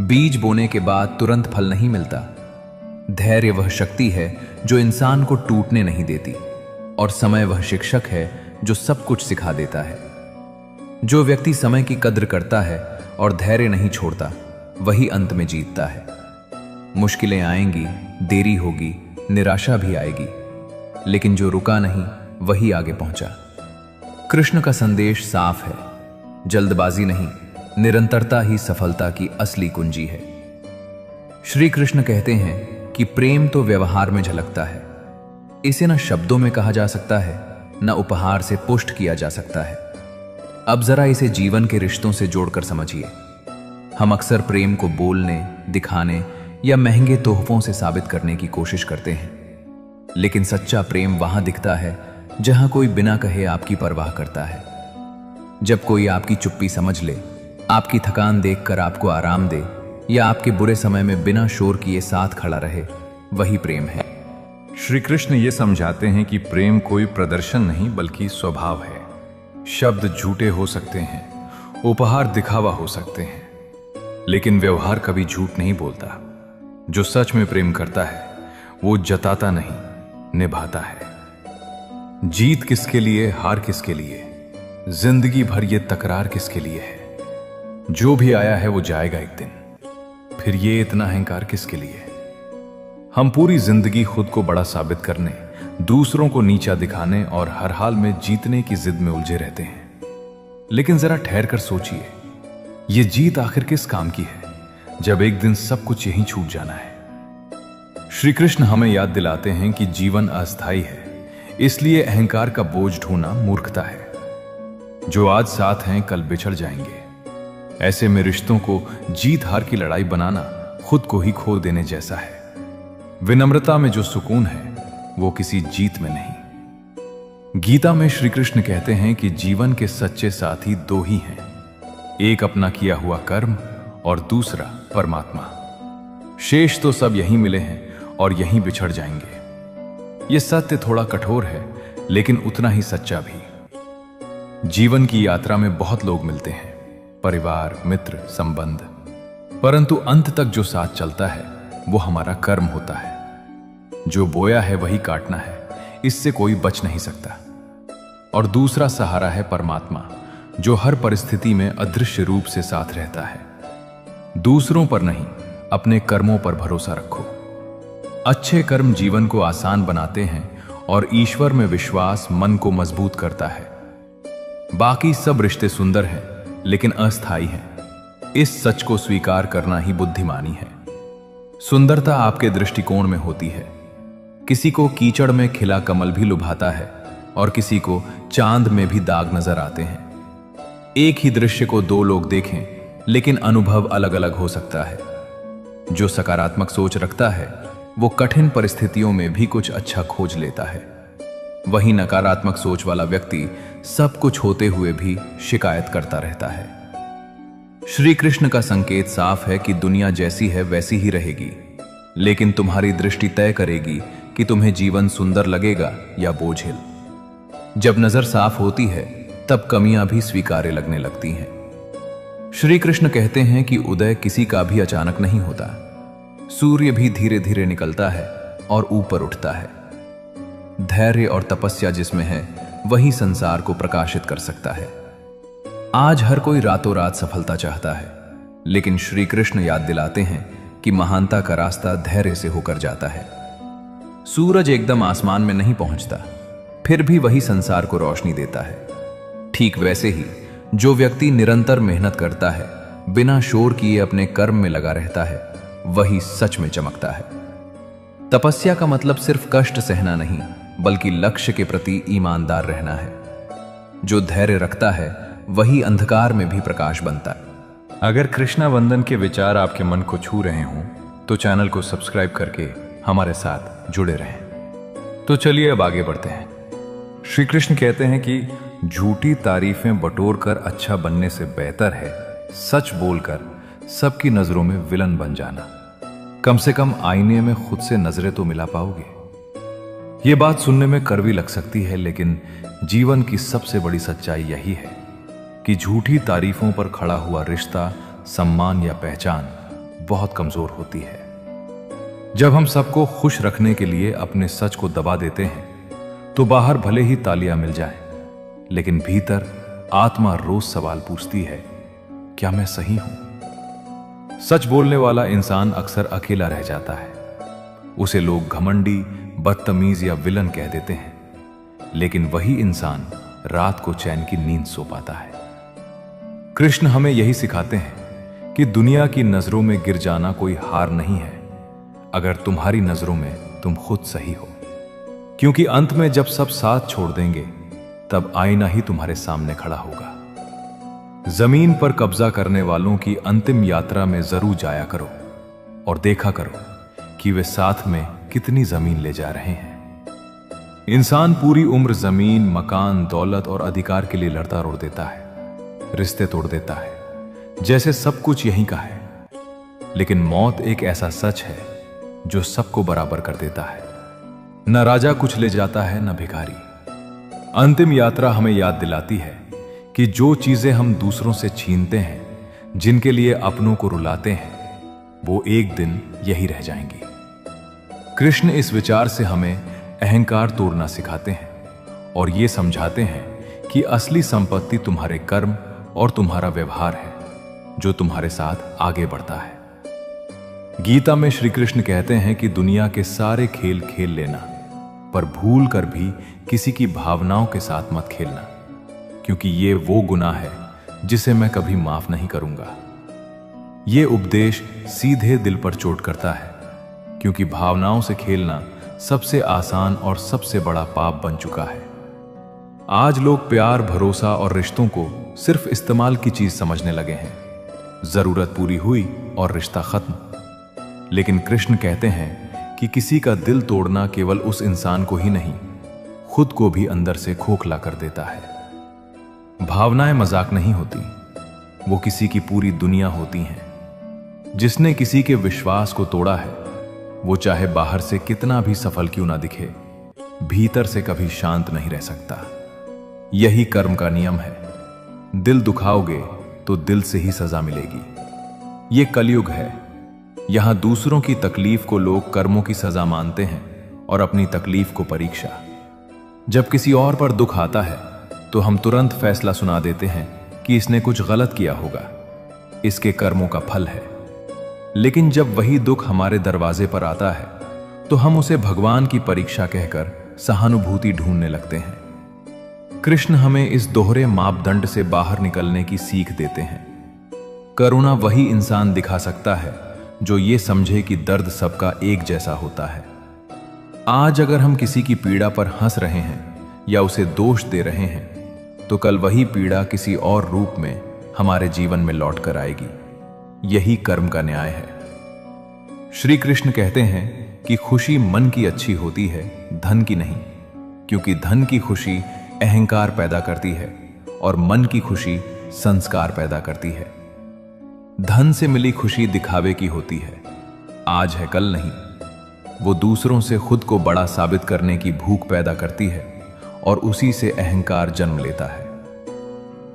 बीज बोने के बाद तुरंत फल नहीं मिलता। धैर्य वह शक्ति है जो इंसान को टूटने नहीं देती, और समय वह शिक्षक है जो सब कुछ सिखा देता है। जो व्यक्ति समय की कद्र करता है और धैर्य नहीं छोड़ता, वही अंत में जीतता है। मुश्किलें आएंगी, देरी होगी, निराशा भी आएगी, लेकिन जो रुका नहीं वही आगे पहुंचा। कृष्ण का संदेश साफ है, जल्दबाजी नहीं, निरंतरता ही सफलता की असली कुंजी है। श्री कृष्ण कहते हैं कि प्रेम तो व्यवहार में झलकता है। इसे न शब्दों में कहा जा सकता है, न उपहार से पुष्ट किया जा सकता है। अब जरा इसे जीवन के रिश्तों से जोड़कर समझिए। हम अक्सर प्रेम को बोलने, दिखाने या महंगे तोहफों से साबित करने की कोशिश करते हैं, लेकिन सच्चा प्रेम वहां दिखता है जहां कोई बिना कहे आपकी परवाह करता है। जब कोई आपकी चुप्पी समझ ले, आपकी थकान देखकर आपको आराम दे, या आपके बुरे समय में बिना शोर किए साथ खड़ा रहे, वही प्रेम है। श्री कृष्ण ये समझाते हैं कि प्रेम कोई प्रदर्शन नहीं बल्कि स्वभाव है। शब्द झूठे हो सकते हैं, उपहार दिखावा हो सकते हैं, लेकिन व्यवहार कभी झूठ नहीं बोलता। जो सच में प्रेम करता है वो जताता नहीं, निभाता है। जीत किसके लिए, हार किसके लिए, जिंदगी भर ये तकरार किसके लिए है। जो भी आया है वो जाएगा एक दिन, फिर ये इतना अहंकार किसके लिए। हम पूरी जिंदगी खुद को बड़ा साबित करने, दूसरों को नीचा दिखाने और हर हाल में जीतने की जिद में उलझे रहते हैं। लेकिन जरा ठहर कर सोचिए, ये जीत आखिर किस काम की है जब एक दिन सब कुछ यहीं छूट जाना है। श्री कृष्ण हमें याद दिलाते हैं कि जीवन अस्थायी है, इसलिए अहंकार का बोझ ढोना मूर्खता है। जो आज साथ हैं कल बिछड़ जाएंगे। ऐसे में रिश्तों को जीत हार की लड़ाई बनाना खुद को ही खो देने जैसा है। विनम्रता में जो सुकून है वो किसी जीत में नहीं। गीता में श्री कृष्ण कहते हैं कि जीवन के सच्चे साथी दो ही हैं, एक अपना किया हुआ कर्म और दूसरा परमात्मा। शेष तो सब यहीं मिले हैं और यहीं बिछड़ जाएंगे। यह सत्य थोड़ा कठोर है, लेकिन उतना ही सच्चा भी। जीवन की यात्रा में बहुत लोग मिलते हैं, परिवार, मित्र, संबंध, परंतु अंत तक जो साथ चलता है वो हमारा कर्म होता है। जो बोया है वही काटना है, इससे कोई बच नहीं सकता। और दूसरा सहारा है परमात्मा, जो हर परिस्थिति में अदृश्य रूप से साथ रहता है। दूसरों पर नहीं, अपने कर्मों पर भरोसा रखो। अच्छे कर्म जीवन को आसान बनाते हैं और ईश्वर में विश्वास मन को मजबूत करता है। बाकी सब रिश्ते सुंदर हैं, लेकिन अस्थायी हैं। इस सच को स्वीकार करना ही बुद्धिमानी है। सुंदरता आपके दृष्टिकोण में होती है। किसी को कीचड़ में खिला कमल भी लुभाता है और किसी को चांद में भी दाग नजर आते हैं। एक ही दृश्य को दो लोग देखें, लेकिन अनुभव अलग अलग हो सकता है। जो सकारात्मक सोच रखता है वो कठिन परिस्थितियों में भी कुछ अच्छा खोज लेता है। वहीं नकारात्मक सोच वाला व्यक्ति सब कुछ होते हुए भी शिकायत करता रहता है। श्री कृष्ण का संकेत साफ है कि दुनिया जैसी है वैसी ही रहेगी, लेकिन तुम्हारी दृष्टि तय करेगी कि तुम्हें जीवन सुंदर लगेगा या बोझिल। जब नजर साफ होती है तब कमियां भी स्वीकार्य लगने लगती हैं। श्री कृष्ण कहते हैं कि उदय किसी का भी अचानक नहीं होता। सूर्य भी धीरे धीरे निकलता है और ऊपर उठता है। धैर्य और तपस्या जिसमें है वही संसार को प्रकाशित कर सकता है। आज हर कोई रातों रात सफलता चाहता है, लेकिन श्री कृष्ण याद दिलाते हैं कि महानता का रास्ता धैर्य से होकर जाता है। सूरज एकदम आसमान में नहीं पहुंचता, फिर भी वही संसार को रोशनी देता है। ठीक वैसे ही जो व्यक्ति निरंतर मेहनत करता है, बिना शोर किए अपने कर्म में लगा रहता है, वही सच में चमकता है। तपस्या का मतलब सिर्फ कष्ट सहना नहीं, बल्कि लक्ष्य के प्रति ईमानदार रहना है। जो धैर्य रखता है वही अंधकार में भी प्रकाश बनता है। अगर कृष्णा वंदन के विचार आपके मन को छू रहे हों तो चैनल को सब्सक्राइब करके हमारे साथ जुड़े रहें। तो चलिए अब आगे बढ़ते हैं। श्री कृष्ण कहते हैं कि झूठी तारीफें बटोर कर अच्छा बनने से बेहतर है सच बोलकर सबकी नजरों में विलन बन जाना। कम से कम आईने में खुद से नजरें तो मिला पाओगे। ये बात सुनने में कड़वी लग सकती है, लेकिन जीवन की सबसे बड़ी सच्चाई यही है कि झूठी तारीफों पर खड़ा हुआ रिश्ता, सम्मान या पहचान बहुत कमजोर होती है। जब हम सबको खुश रखने के लिए अपने सच को दबा देते हैं तो बाहर भले ही तालियां मिल जाएं, लेकिन भीतर आत्मा रोज सवाल पूछती है, क्या मैं सही हूं? सच बोलने वाला इंसान अक्सर अकेला रह जाता है। उसे लोग घमंडी, बदतमीज या विलन कह देते हैं, लेकिन वही इंसान रात को चैन की नींद सो पाता है। कृष्ण हमें यही सिखाते हैं कि दुनिया की नजरों में गिर जाना कोई हार नहीं है, अगर तुम्हारी नजरों में तुम खुद सही हो। क्योंकि अंत में जब सब साथ छोड़ देंगे तब आईना ही तुम्हारे सामने खड़ा होगा। जमीन पर कब्जा करने वालों की अंतिम यात्रा में जरूर जाया करो और देखा करो कि वे साथ में कितनी जमीन ले जा रहे हैं। इंसान पूरी उम्र जमीन, मकान, दौलत और अधिकार के लिए लड़ता रोड़ देता है, रिश्ते तोड़ देता है, जैसे सब कुछ यहीं का है। लेकिन मौत एक ऐसा सच है जो सबको बराबर कर देता है। न राजा कुछ ले जाता है, न भिखारी। अंतिम यात्रा हमें याद दिलाती है कि जो चीजें हम दूसरों से छीनते हैं, जिनके लिए अपनों को रुलाते हैं, वो एक दिन यही रह जाएंगी। कृष्ण इस विचार से हमें अहंकार तोड़ना सिखाते हैं और ये समझाते हैं कि असली संपत्ति तुम्हारे कर्म और तुम्हारा व्यवहार है, जो तुम्हारे साथ आगे बढ़ता है। गीता में श्री कृष्ण कहते हैं कि दुनिया के सारे खेल खेल लेना, पर भूल कर भी किसी की भावनाओं के साथ मत खेलना, क्योंकि ये वो गुनाह है जिसे मैं कभी माफ नहीं करूंगा। ये उपदेश सीधे दिल पर चोट करता है, क्योंकि भावनाओं से खेलना सबसे आसान और सबसे बड़ा पाप बन चुका है। आज लोग प्यार, भरोसा और रिश्तों को सिर्फ इस्तेमाल की चीज समझने लगे हैं। जरूरत पूरी हुई और रिश्ता खत्म। लेकिन कृष्ण कहते हैं कि किसी का दिल तोड़ना केवल उस इंसान को ही नहीं, खुद को भी अंदर से खोखला कर देता है। भावनाएं मजाक नहीं होती, वो किसी की पूरी दुनिया होती हैं। जिसने किसी के विश्वास को तोड़ा है, वो चाहे बाहर से कितना भी सफल क्यों ना दिखे, भीतर से कभी शांत नहीं रह सकता। यही कर्म का नियम है। दिल दुखाओगे तो दिल से ही सजा मिलेगी। ये कलयुग है। यहां दूसरों की तकलीफ को लोग कर्मों की सजा मानते हैं और अपनी तकलीफ को परीक्षा। जब किसी और पर दुख आता है तो हम तुरंत फैसला सुना देते हैं कि इसने कुछ गलत किया होगा, इसके कर्मों का फल है। लेकिन जब वही दुख हमारे दरवाजे पर आता है तो हम उसे भगवान की परीक्षा कहकर सहानुभूति ढूंढने लगते हैं। कृष्ण हमें इस दोहरे मापदंड से बाहर निकलने की सीख देते हैं। करुणा वही इंसान दिखा सकता है जो ये समझे कि दर्द सबका एक जैसा होता है। आज अगर हम किसी की पीड़ा पर हंस रहे हैं या उसे दोष दे रहे हैं तो कल वही पीड़ा किसी और रूप में हमारे जीवन में लौट कर आएगी। यही कर्म का न्याय है। श्री कृष्ण कहते हैं कि खुशी मन की अच्छी होती है, धन की नहीं, क्योंकि धन की खुशी अहंकार पैदा करती है और मन की खुशी संस्कार पैदा करती है। धन से मिली खुशी दिखावे की होती है, आज है कल नहीं। वो दूसरों से खुद को बड़ा साबित करने की भूख पैदा करती है और उसी से अहंकार जन्म लेता है।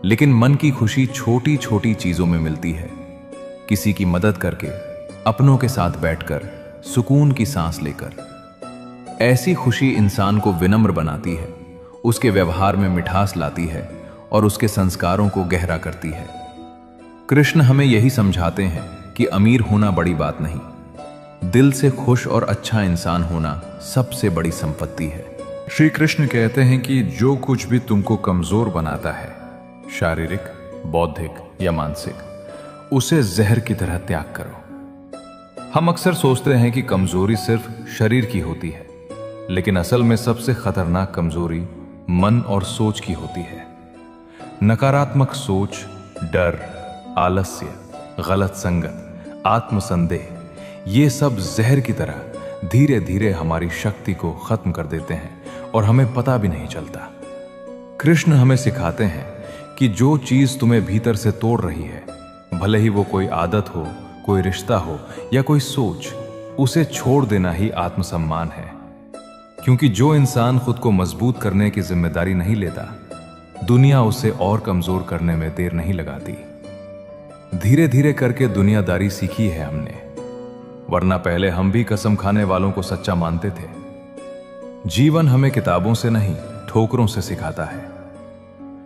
लेकिन मन की खुशी छोटी छोटी चीजों में मिलती है, किसी की मदद करके, अपनों के साथ बैठकर, सुकून की सांस लेकर। ऐसी खुशी इंसान को विनम्र बनाती है, उसके व्यवहार में मिठास लाती है और उसके संस्कारों को गहरा करती है। कृष्ण हमें यही समझाते हैं कि अमीर होना बड़ी बात नहीं, दिल से खुश और अच्छा इंसान होना सबसे बड़ी संपत्ति है। श्री कृष्ण कहते हैं कि जो कुछ भी तुमको कमजोर बनाता है, शारीरिक, बौद्धिक या मानसिक, उसे जहर की तरह त्याग करो। हम अक्सर सोचते हैं कि कमजोरी सिर्फ शरीर की होती है, लेकिन असल में सबसे खतरनाक कमजोरी मन और सोच की होती है। नकारात्मक सोच, डर, आलस्य, गलत संगत, आत्मसंदेह, ये सब जहर की तरह धीरे धीरे हमारी शक्ति को खत्म कर देते हैं और हमें पता भी नहीं चलता। कृष्ण हमें सिखाते हैं कि जो चीज तुम्हें भीतर से तोड़ रही है, भले ही वो कोई आदत हो, कोई रिश्ता हो या कोई सोच, उसे छोड़ देना ही आत्मसम्मान है। क्योंकि जो इंसान खुद को मजबूत करने की जिम्मेदारी नहीं लेता, दुनिया उसे और कमजोर करने में देर नहीं लगाती। धीरे धीरे करके दुनियादारी सीखी है हमने, वरना पहले हम भी कसम खाने वालों को सच्चा मानते थे। जीवन हमें किताबों से नहीं, ठोकरों से सिखाता है।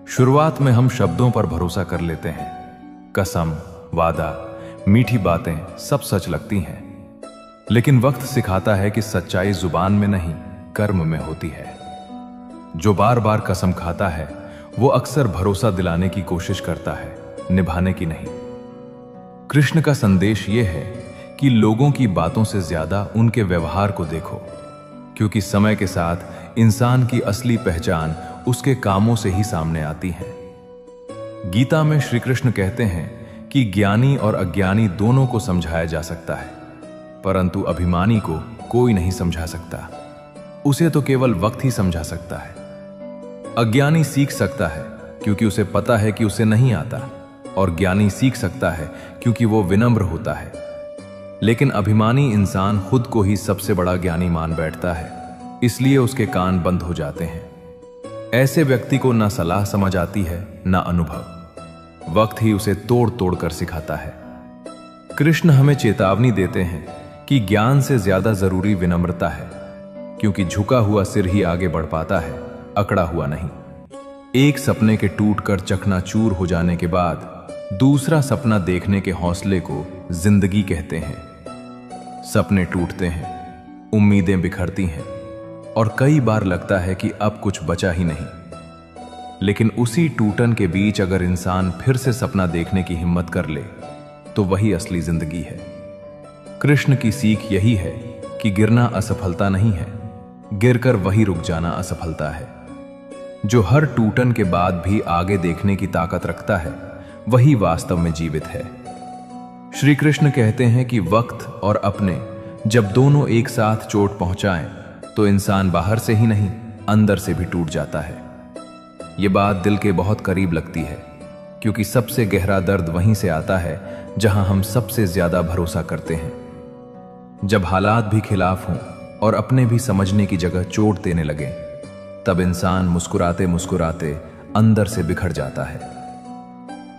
शुरुआत में हम शब्दों पर भरोसा कर लेते हैं, कसम, वादा, मीठी बातें सब सच लगती हैं। लेकिन वक्त सिखाता है कि सच्चाई जुबान में नहीं, कर्म में होती है। जो बार बार कसम खाता है वो अक्सर भरोसा दिलाने की कोशिश करता है, निभाने की नहीं। कृष्ण का संदेश यह है कि लोगों की बातों से ज्यादा उनके व्यवहार को देखो, क्योंकि समय के साथ इंसान की असली पहचान उसके कामों से ही सामने आती है। गीता में श्री कृष्ण कहते हैं कि ज्ञानी और अज्ञानी दोनों को समझाया जा सकता है, परंतु अभिमानी को कोई नहीं समझा सकता। उसे तो केवल वक्त ही समझा सकता है। अज्ञानी सीख सकता है क्योंकि उसे पता है कि उसे नहीं आता, और ज्ञानी सीख सकता है क्योंकि वो विनम्र होता है। लेकिन अभिमानी इंसान खुद को ही सबसे बड़ा ज्ञानी मान बैठता है, इसलिए उसके कान बंद हो जाते हैं। ऐसे व्यक्ति को ना सलाह समझ आती है, ना अनुभव। वक्त ही उसे तोड़ तोड़ कर सिखाता है। कृष्ण हमें चेतावनी देते हैं कि ज्ञान से ज्यादा जरूरी विनम्रता है, क्योंकि झुका हुआ सिर ही आगे बढ़ पाता है, अकड़ा हुआ नहीं। एक सपने के टूटकर चकनाचूर हो जाने के बाद दूसरा सपना देखने के हौसले को जिंदगी कहते हैं। सपने टूटते हैं, उम्मीदें बिखरती हैं और कई बार लगता है कि अब कुछ बचा ही नहीं। लेकिन उसी टूटन के बीच अगर इंसान फिर से सपना देखने की हिम्मत कर ले तो वही असली जिंदगी है। कृष्ण की सीख यही है कि गिरना असफलता नहीं है, गिरकर वही रुक जाना असफलता है। जो हर टूटन के बाद भी आगे देखने की ताकत रखता है, वही वास्तव में जीवित है। श्री कृष्ण कहते हैं कि वक्त और अपने जब दोनों एक साथ चोट पहुंचाएं तो इंसान बाहर से ही नहीं, अंदर से भी टूट जाता है। यह बात दिल के बहुत करीब लगती है, क्योंकि सबसे गहरा दर्द वहीं से आता है जहां हम सबसे ज्यादा भरोसा करते हैं। जब हालात भी खिलाफ हों और अपने भी समझने की जगह चोट देने लगे, तब इंसान मुस्कुराते मुस्कुराते अंदर से बिखर जाता है।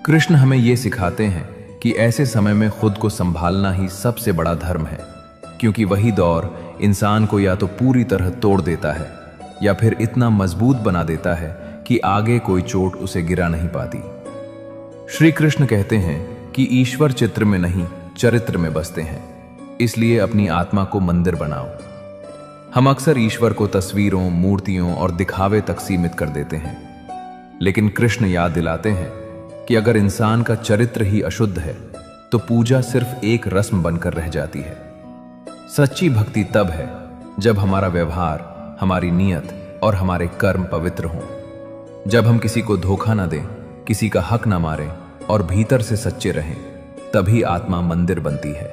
कृष्ण हमें यह सिखाते हैं कि ऐसे समय में खुद को संभालना ही सबसे बड़ा धर्म है, क्योंकि वही दौर इंसान को या तो पूरी तरह तोड़ देता है या फिर इतना मजबूत बना देता है कि आगे कोई चोट उसे गिरा नहीं पाती। श्री कृष्ण कहते हैं कि ईश्वर चित्र में नहीं, चरित्र में बसते हैं, इसलिए अपनी आत्मा को मंदिर बनाओ। हम अक्सर ईश्वर को तस्वीरों, मूर्तियों और दिखावे तक सीमित कर देते हैं, लेकिन कृष्ण याद दिलाते हैं कि अगर इंसान का चरित्र ही अशुद्ध है तो पूजा सिर्फ एक रस्म बनकर रह जाती है। सच्ची भक्ति तब है जब हमारा व्यवहार, हमारी नीयत और हमारे कर्म पवित्र हों, जब हम किसी को धोखा ना दें, किसी का हक ना मारें और भीतर से सच्चे रहें, तभी आत्मा मंदिर बनती है।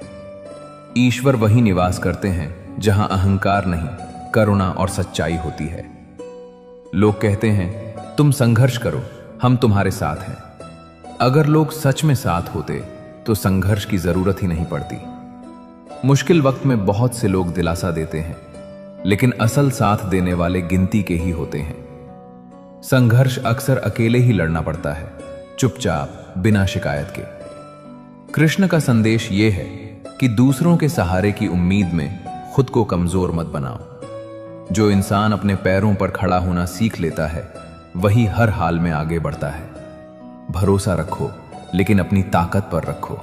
ईश्वर वहीं निवास करते हैं जहां अहंकार नहीं, करुणा और सच्चाई होती है। लोग कहते हैं तुम संघर्ष करो, हम तुम्हारे साथ हैं। अगर लोग सच में साथ होते तो संघर्ष की जरूरत ही नहीं पड़ती। मुश्किल वक्त में बहुत से लोग दिलासा देते हैं, लेकिन असल साथ देने वाले गिनती के ही होते हैं। संघर्ष अक्सर अकेले ही लड़ना पड़ता है, चुपचाप, बिना शिकायत के। कृष्ण का संदेश यह है कि दूसरों के सहारे की उम्मीद में खुद को कमजोर मत बनाओ। जो इंसान अपने पैरों पर खड़ा होना सीख लेता है, वही हर हाल में आगे बढ़ता है। भरोसा रखो, लेकिन अपनी ताकत पर रखो।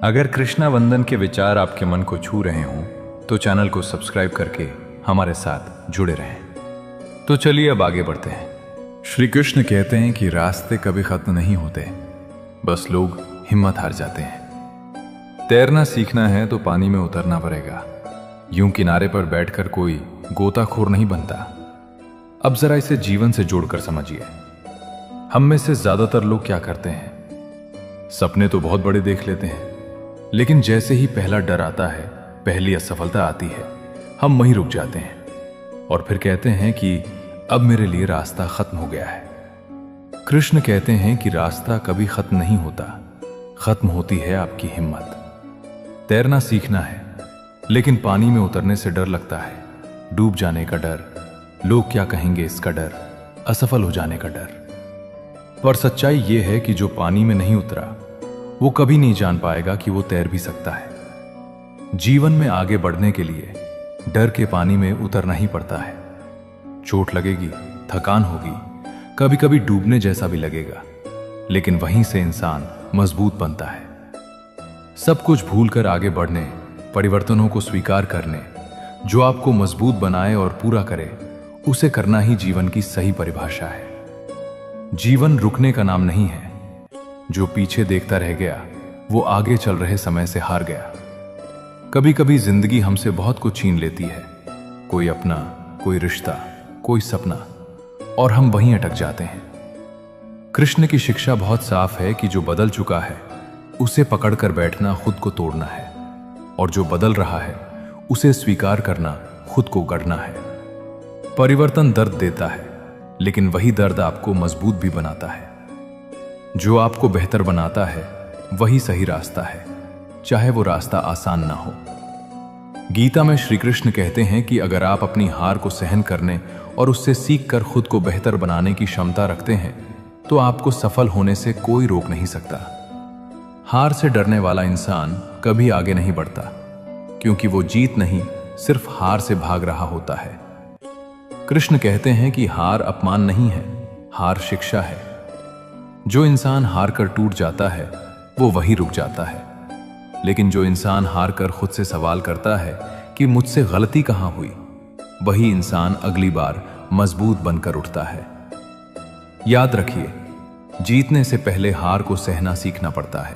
अगर कृष्णा वंदन के विचार आपके मन को छू रहे हों तो चैनल को सब्सक्राइब करके हमारे साथ जुड़े रहें। तो चलिए अब आगे बढ़ते हैं। श्री कृष्ण कहते हैं कि रास्ते कभी खत्म नहीं होते, बस लोग हिम्मत हार जाते हैं। तैरना सीखना है तो पानी में उतरना पड़ेगा। यूं किनारे पर बैठकर कोई गोताखोर नहीं बनता। अब जरा इसे जीवन से जोड़कर समझिए। हम में से ज्यादातर लोग क्या करते हैं? सपने तो बहुत बड़े देख लेते हैं, लेकिन जैसे ही पहला डर आता है, पहली असफलता आती है, हम वहीं रुक जाते हैं और फिर कहते हैं कि अब मेरे लिए रास्ता खत्म हो गया है। कृष्ण कहते हैं कि रास्ता कभी खत्म नहीं होता, खत्म होती है आपकी हिम्मत। तैरना सीखना है, लेकिन पानी में उतरने से डर लगता है। डूब जाने का डर, लोग क्या कहेंगे इसका डर, असफल हो जाने का डर। पर सच्चाई यह है कि जो पानी में नहीं उतरा वो कभी नहीं जान पाएगा कि वो तैर भी सकता है। जीवन में आगे बढ़ने के लिए डर के पानी में उतरना ही पड़ता है। चोट लगेगी, थकान होगी, कभी कभी डूबने जैसा भी लगेगा, लेकिन वहीं से इंसान मजबूत बनता है। सब कुछ भूलकर आगे बढ़ने, परिवर्तनों को स्वीकार करने, जो आपको मजबूत बनाए और पूरा करे, उसे करना ही जीवन की सही परिभाषा है। जीवन रुकने का नाम नहीं है। जो पीछे देखता रह गया वो आगे चल रहे समय से हार गया। कभी कभी जिंदगी हमसे बहुत कुछ छीन लेती है, कोई अपना, कोई रिश्ता, कोई सपना, और हम वहीं अटक जाते हैं। कृष्ण की शिक्षा बहुत साफ है कि जो बदल चुका है उसे पकड़कर बैठना खुद को तोड़ना है, और जो बदल रहा है उसे स्वीकार करना खुद को गढ़ना है। परिवर्तन दर्द देता है, लेकिन वही दर्द आपको मजबूत भी बनाता है। जो आपको बेहतर बनाता है वही सही रास्ता है, चाहे वो रास्ता आसान ना हो। गीता में श्री कृष्ण कहते हैं कि अगर आप अपनी हार को सहन करने और उससे सीखकर खुद को बेहतर बनाने की क्षमता रखते हैं तो आपको सफल होने से कोई रोक नहीं सकता। हार से डरने वाला इंसान कभी आगे नहीं बढ़ता, क्योंकि वो जीत नहीं, सिर्फ हार से भाग रहा होता है। कृष्ण कहते हैं कि हार अपमान नहीं है, हार शिक्षा है। जो इंसान हार कर टूट जाता है वो वहीं रुक जाता है, लेकिन जो इंसान हार कर खुद से सवाल करता है कि मुझसे गलती कहां हुई, वही इंसान अगली बार मजबूत बनकर उठता है। याद रखिए, जीतने से पहले हार को सहना सीखना पड़ता है।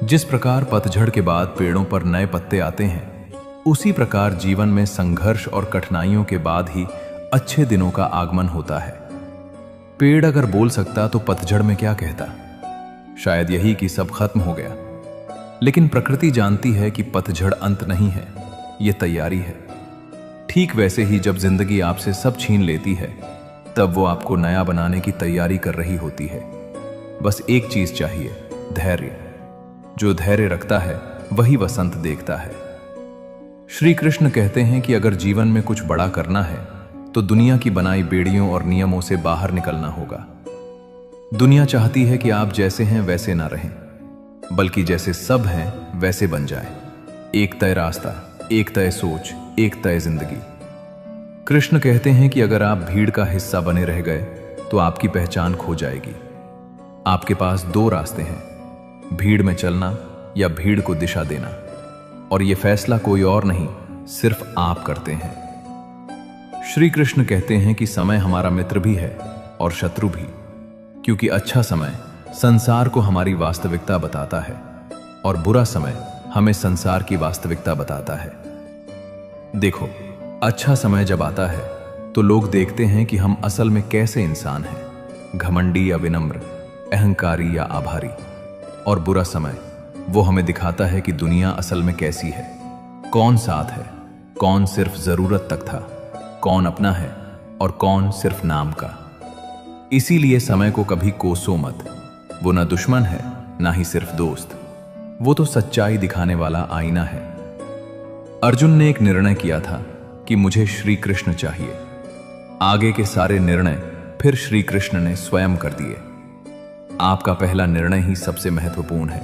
जिस प्रकार पतझड़ के बाद पेड़ों पर नए पत्ते आते हैं, उसी प्रकार जीवन में संघर्ष और कठिनाइयों के बाद ही अच्छे दिनों का आगमन होता है। पेड़ अगर बोल सकता तो पतझड़ में क्या कहता? शायद यही कि सब खत्म हो गया। लेकिन प्रकृति जानती है कि पतझड़ अंत नहीं है, ये तैयारी है। ठीक वैसे ही जब जिंदगी आपसे सब छीन लेती है, तब वो आपको नया बनाने की तैयारी कर रही होती है। बस एक चीज चाहिए, धैर्य। जो धैर्य रखता है वही वसंत देखता है। श्री कृष्ण कहते हैं कि अगर जीवन में कुछ बड़ा करना है तो दुनिया की बनाई बेड़ियों और नियमों से बाहर निकलना होगा। दुनिया चाहती है कि आप जैसे हैं वैसे ना रहें, बल्कि जैसे सब हैं वैसे बन जाएं। एक तय रास्ता, एक तय सोच, एक तय जिंदगी। कृष्ण कहते हैं कि अगर आप भीड़ का हिस्सा बने रह गए तो आपकी पहचान खो जाएगी। आपके पास दो रास्ते हैं, भीड़ में चलना या भीड़ को दिशा देना, और यह फैसला कोई और नहीं, सिर्फ आप करते हैं। श्री कृष्ण कहते हैं कि समय हमारा मित्र भी है और शत्रु भी, क्योंकि अच्छा समय संसार को हमारी वास्तविकता बताता है और बुरा समय हमें संसार की वास्तविकता बताता है। देखो, अच्छा समय जब आता है तो लोग देखते हैं कि हम असल में कैसे इंसान हैं, घमंडी या विनम्र, अहंकारी या आभारी। और बुरा समय वो हमें दिखाता है कि दुनिया असल में कैसी है, कौन साथ है, कौन सिर्फ जरूरत तक था, कौन अपना है और कौन सिर्फ नाम का। इसीलिए समय को कभी कोसो मत, वो ना दुश्मन है ना ही सिर्फ दोस्त, वो तो सच्चाई दिखाने वाला आईना है। अर्जुन ने एक निर्णय किया था कि मुझे श्री कृष्ण चाहिए। आगे के सारे निर्णय फिर श्री कृष्ण ने स्वयं कर दिए। आपका पहला निर्णय ही सबसे महत्वपूर्ण है।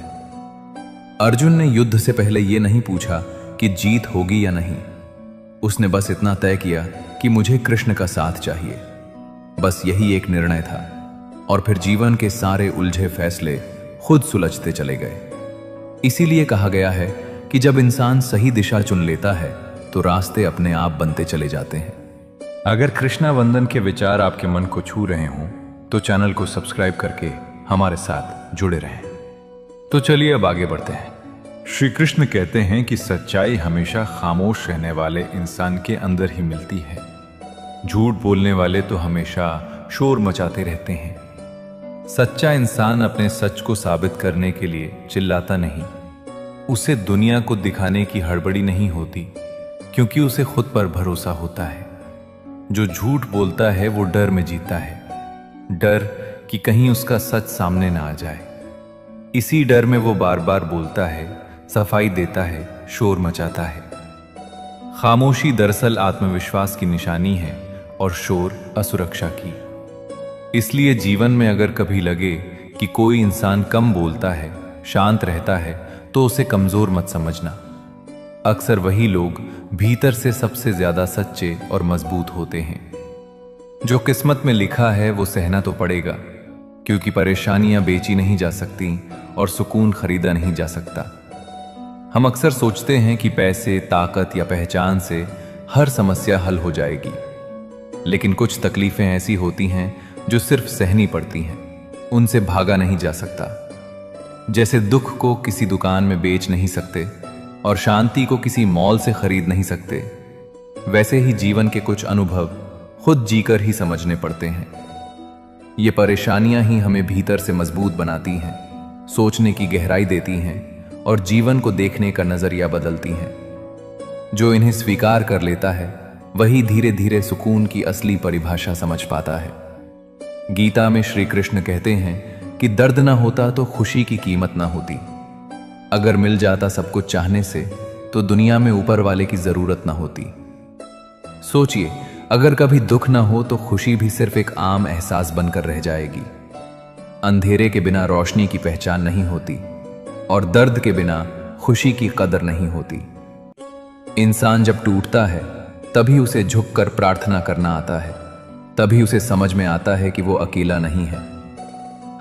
अर्जुन ने युद्ध से पहले यह नहीं पूछा कि जीत होगी या नहीं, उसने बस इतना तय किया कि मुझे कृष्ण का साथ चाहिए। बस यही एक निर्णय था, और फिर जीवन के सारे उलझे फैसले खुद सुलझते चले गए। इसीलिए कहा गया है कि जब इंसान सही दिशा चुन लेता है तो रास्ते अपने आप बनते चले जाते हैं। अगर कृष्णा वंदन के विचार आपके मन को छू रहे हों तो चैनल को सब्सक्राइब करके हमारे साथ जुड़े रहें। तो चलिए अब आगे बढ़ते हैं। श्री कृष्ण कहते हैं कि सच्चाई हमेशा खामोश रहने वाले इंसान के अंदर ही मिलती है। झूठ बोलने वाले तो हमेशा शोर मचाते रहते हैं। सच्चा इंसान अपने सच को साबित करने के लिए चिल्लाता नहीं, उसे दुनिया को दिखाने की हड़बड़ी नहीं होती, क्योंकि उसे खुद पर भरोसा होता है। जो झूठ बोलता है वो डर में जीता है, डर कि कहीं उसका सच सामने ना आ जाए। इसी डर में वो बार बार बोलता है, सफाई देता है, शोर मचाता है। खामोशी दरअसल आत्मविश्वास की निशानी है और शोर असुरक्षा की। इसलिए जीवन में अगर कभी लगे कि कोई इंसान कम बोलता है, शांत रहता है, तो उसे कमजोर मत समझना। अक्सर वही लोग भीतर से सबसे ज्यादा सच्चे और मजबूत होते हैं। जो किस्मत में लिखा है वो सहना तो पड़ेगा, क्योंकि परेशानियां बेची नहीं जा सकती और सुकून खरीदा नहीं जा सकता। हम अक्सर सोचते हैं कि पैसे, ताकत या पहचान से हर समस्या हल हो जाएगी, लेकिन कुछ तकलीफें ऐसी होती हैं जो सिर्फ सहनी पड़ती हैं, उनसे भागा नहीं जा सकता। जैसे दुख को किसी दुकान में बेच नहीं सकते और शांति को किसी मॉल से खरीद नहीं सकते, वैसे ही जीवन के कुछ अनुभव खुद जीकर ही समझने पड़ते हैं। ये परेशानियां ही हमें भीतर से मजबूत बनाती हैं, सोचने की गहराई देती हैं और जीवन को देखने का नजरिया बदलती हैं। जो इन्हें स्वीकार कर लेता है वही धीरे धीरे सुकून की असली परिभाषा समझ पाता है। गीता में श्री कृष्ण कहते हैं कि दर्द ना होता तो खुशी की कीमत ना होती। अगर मिल जाता सब कुछ चाहने से तो दुनिया में ऊपर वाले की जरूरत ना होती। सोचिए, अगर कभी दुख ना हो तो खुशी भी सिर्फ एक आम एहसास बनकर रह जाएगी। अंधेरे के बिना रोशनी की पहचान नहीं होती और दर्द के बिना खुशी की कदर नहीं होती। इंसान जब टूटता है तभी उसे झुककर प्रार्थना करना आता है, तभी उसे समझ में आता है कि वो अकेला नहीं है।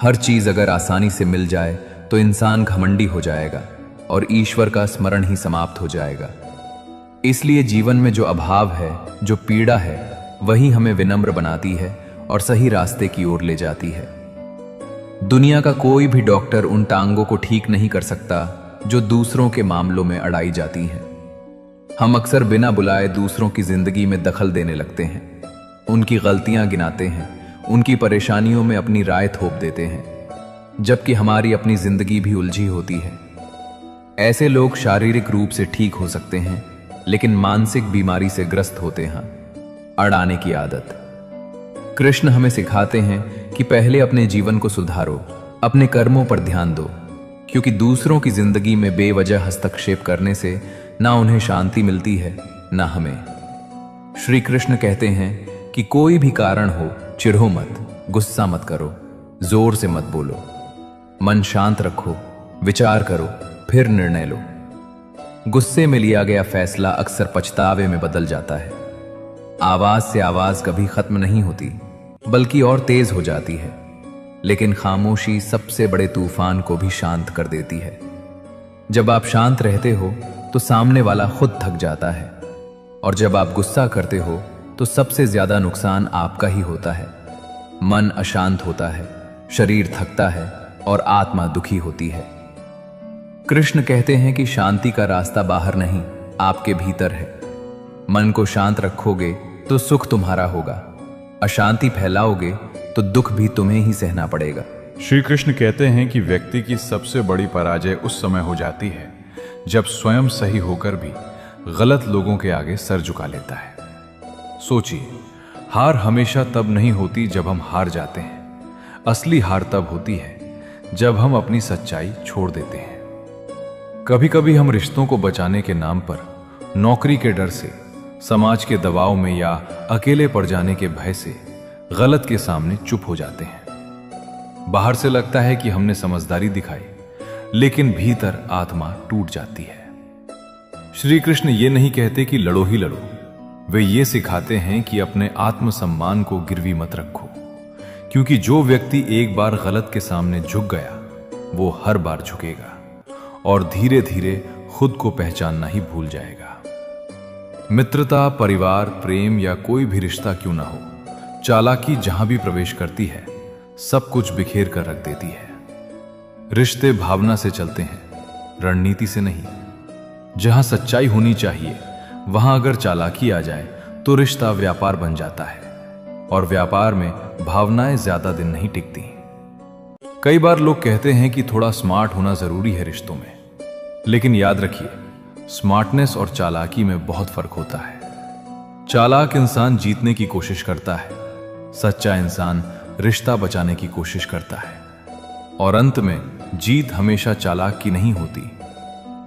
हर चीज अगर आसानी से मिल जाए तो इंसान घमंडी हो जाएगा और ईश्वर का स्मरण ही समाप्त हो जाएगा। इसलिए जीवन में जो अभाव है, जो पीड़ा है, वही हमें विनम्र बनाती है और सही रास्ते की ओर ले जाती है। दुनिया का कोई भी डॉक्टर उन टांगों को ठीक नहीं कर सकता जो दूसरों के मामलों में अड़ाई जाती हैं। हम अक्सर बिना बुलाए दूसरों की जिंदगी में दखल देने लगते हैं, उनकी गलतियां गिनाते हैं, उनकी परेशानियों में अपनी राय थोप देते हैं, जबकि हमारी अपनी जिंदगी भी उलझी होती है। ऐसे लोग शारीरिक रूप से ठीक हो सकते हैं, लेकिन मानसिक बीमारी से ग्रस्त होते हैं, अड़ाने की आदत। कृष्ण हमें सिखाते हैं कि पहले अपने जीवन को सुधारो, अपने कर्मों पर ध्यान दो, क्योंकि दूसरों की जिंदगी में बेवजह हस्तक्षेप करने से ना उन्हें शांति मिलती है ना हमें। श्री कृष्ण कहते हैं कि कोई भी कारण हो, चिढ़ो मत, गुस्सा मत करो, जोर से मत बोलो, मन शांत रखो, विचार करो, फिर निर्णय लो। गुस्से में लिया गया फैसला अक्सर पछतावे में बदल जाता है। आवाज से आवाज कभी खत्म नहीं होती, बल्कि और तेज हो जाती है। लेकिन खामोशी सबसे बड़े तूफान को भी शांत कर देती है। जब आप शांत रहते हो तो सामने वाला खुद थक जाता है, और जब आप गुस्सा करते हो तो सबसे ज्यादा नुकसान आपका ही होता है। मन अशांत होता है, शरीर थकता है और आत्मा दुखी होती है। कृष्ण कहते हैं कि शांति का रास्ता बाहर नहीं, आपके भीतर है। मन को शांत रखोगे तो सुख तुम्हारा होगा, अशांति फैलाओगे तो दुख भी तुम्हें ही सहना पड़ेगा। श्री कृष्ण कहते हैं कि व्यक्ति की सबसे बड़ी पराजय उस समय हो जाती है जब स्वयं सही होकर भी गलत लोगों के आगे सर झुका लेता है। सोचिए, हार हमेशा तब नहीं होती जब हम हार जाते हैं। असली हार तब होती है जब हम अपनी सच्चाई छोड़ देते हैं। कभी कभी हम रिश्तों को बचाने के नाम पर, नौकरी के डर से, समाज के दबाव में या अकेले पड़ जाने के भय से गलत के सामने चुप हो जाते हैं। बाहर से लगता है कि हमने समझदारी दिखाई, लेकिन भीतर आत्मा टूट जाती है। श्री कृष्ण ये नहीं कहते कि लड़ो ही लड़ो, वे ये सिखाते हैं कि अपने आत्मसम्मान को गिरवी मत रखो, क्योंकि जो व्यक्ति एक बार गलत के सामने झुक गया वो हर बार झुकेगा और धीरे धीरे खुद को पहचानना ही भूल जाएगा। मित्रता, परिवार, प्रेम या कोई भी रिश्ता क्यों ना हो, चालाकी जहां भी प्रवेश करती है सब कुछ बिखेर कर रख देती है। रिश्ते भावना से चलते हैं, रणनीति से नहीं। जहां सच्चाई होनी चाहिए वहां अगर चालाकी आ जाए तो रिश्ता व्यापार बन जाता है, और व्यापार में भावनाएं ज्यादा दिन नहीं टिकती। कई बार लोग कहते हैं कि थोड़ा स्मार्ट होना जरूरी है रिश्तों में, लेकिन याद रखिए, स्मार्टनेस और चालाकी में बहुत फर्क होता है। चालाक इंसान जीतने की कोशिश करता है, सच्चा इंसान रिश्ता बचाने की कोशिश करता है, और अंत में जीत हमेशा चालाक की नहीं होती,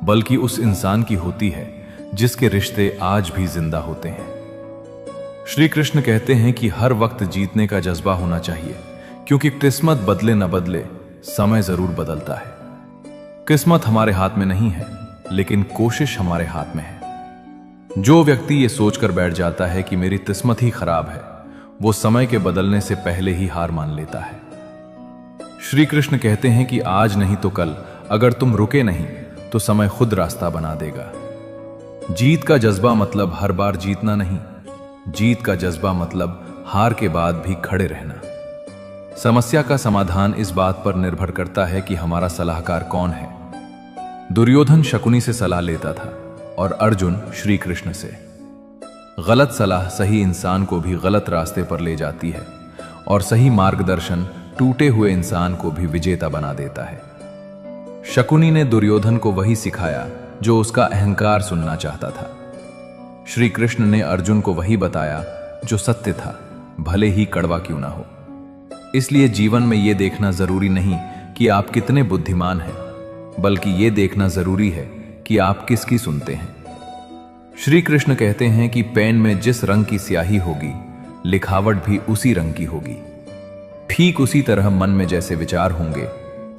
बल्कि उस इंसान की होती है जिसके रिश्ते आज भी जिंदा होते हैं। श्री कृष्ण कहते हैं कि हर वक्त जीतने का जज्बा होना चाहिए, क्योंकि किस्मत बदले न बदले समय जरूर बदलता है। किस्मत हमारे हाथ में नहीं है, लेकिन कोशिश हमारे हाथ में है। जो व्यक्ति ये सोचकर बैठ जाता है कि मेरी किस्मत ही खराब है, वो समय के बदलने से पहले ही हार मान लेता है। श्री कृष्ण कहते हैं कि आज नहीं तो कल अगर तुम रुके नहीं तो समय खुद रास्ता बना देगा। जीत का जज्बा मतलब हर बार जीतना नहीं, जीत का जज्बा मतलब हार के बाद भी खड़े रहना। समस्या का समाधान इस बात पर निर्भर करता है कि हमारा सलाहकार कौन है। दुर्योधन शकुनी से सलाह लेता था और अर्जुन श्री कृष्ण से। गलत सलाह सही इंसान को भी गलत रास्ते पर ले जाती है, और सही मार्गदर्शन टूटे हुए इंसान को भी विजेता बना देता है। शकुनी ने दुर्योधन को वही सिखाया जो उसका अहंकार सुनना चाहता था। श्री कृष्ण ने अर्जुन को वही बताया जो सत्य था, भले ही कड़वा क्यों ना हो। इसलिए जीवन में यह देखना जरूरी नहीं कि आप कितने बुद्धिमान हैं, बल्कि यह देखना जरूरी है कि आप किसकी सुनते हैं। श्री कृष्ण कहते हैं कि पेन में जिस रंग की स्याही होगी, लिखावट भी उसी रंग की होगी। ठीक उसी तरह मन में जैसे विचार होंगे,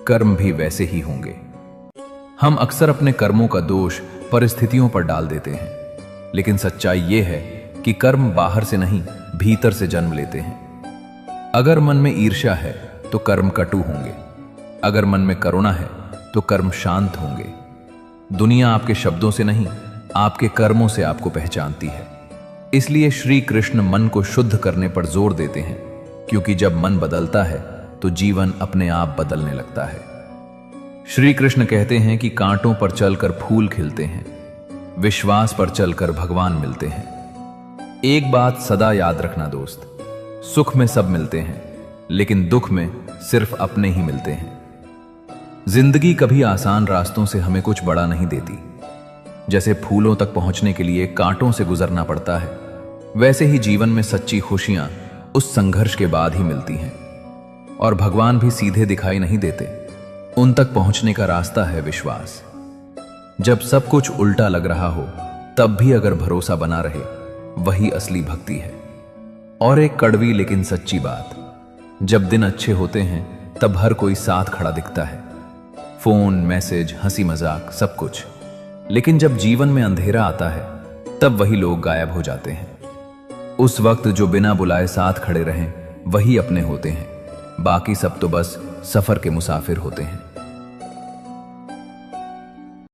कर्म भी वैसे ही होंगे। हम अक्सर अपने कर्मों का दोष परिस्थितियों पर डाल देते हैं, लेकिन सच्चाई यह है कि कर्म बाहर से नहीं, भीतर से जन्म लेते हैं। अगर मन में ईर्ष्या है तो कर्म कटु होंगे, अगर मन में करुणा है तो कर्म शांत होंगे। दुनिया आपके शब्दों से नहीं, आपके कर्मों से आपको पहचानती है। इसलिए श्री कृष्ण मन को शुद्ध करने पर जोर देते हैं, क्योंकि जब मन बदलता है तो जीवन अपने आप बदलने लगता है। श्री कृष्ण कहते हैं कि कांटों पर चलकर फूल खिलते हैं, विश्वास पर चलकर भगवान मिलते हैं। एक बात सदा याद रखना दोस्त, सुख में सब मिलते हैं, लेकिन दुख में सिर्फ अपने ही मिलते हैं। जिंदगी कभी आसान रास्तों से हमें कुछ बड़ा नहीं देती। जैसे फूलों तक पहुंचने के लिए कांटों से गुजरना पड़ता है, वैसे ही जीवन में सच्ची खुशियां उस संघर्ष के बाद ही मिलती हैं। और भगवान भी सीधे दिखाई नहीं देते, उन तक पहुंचने का रास्ता है विश्वास। जब सब कुछ उल्टा लग रहा हो, तब भी अगर भरोसा बना रहे, वही असली भक्ति है। और एक कड़वी लेकिन सच्ची बात, जब दिन अच्छे होते हैं तब हर कोई साथ खड़ा दिखता है, फोन, मैसेज, हंसी मजाक, सब कुछ। लेकिन जब जीवन में अंधेरा आता है, तब वही लोग गायब हो जाते हैं। उस वक्त जो बिना बुलाए साथ खड़े रहें, वही अपने होते हैं। बाकी सब तो बस सफर के मुसाफिर होते हैं।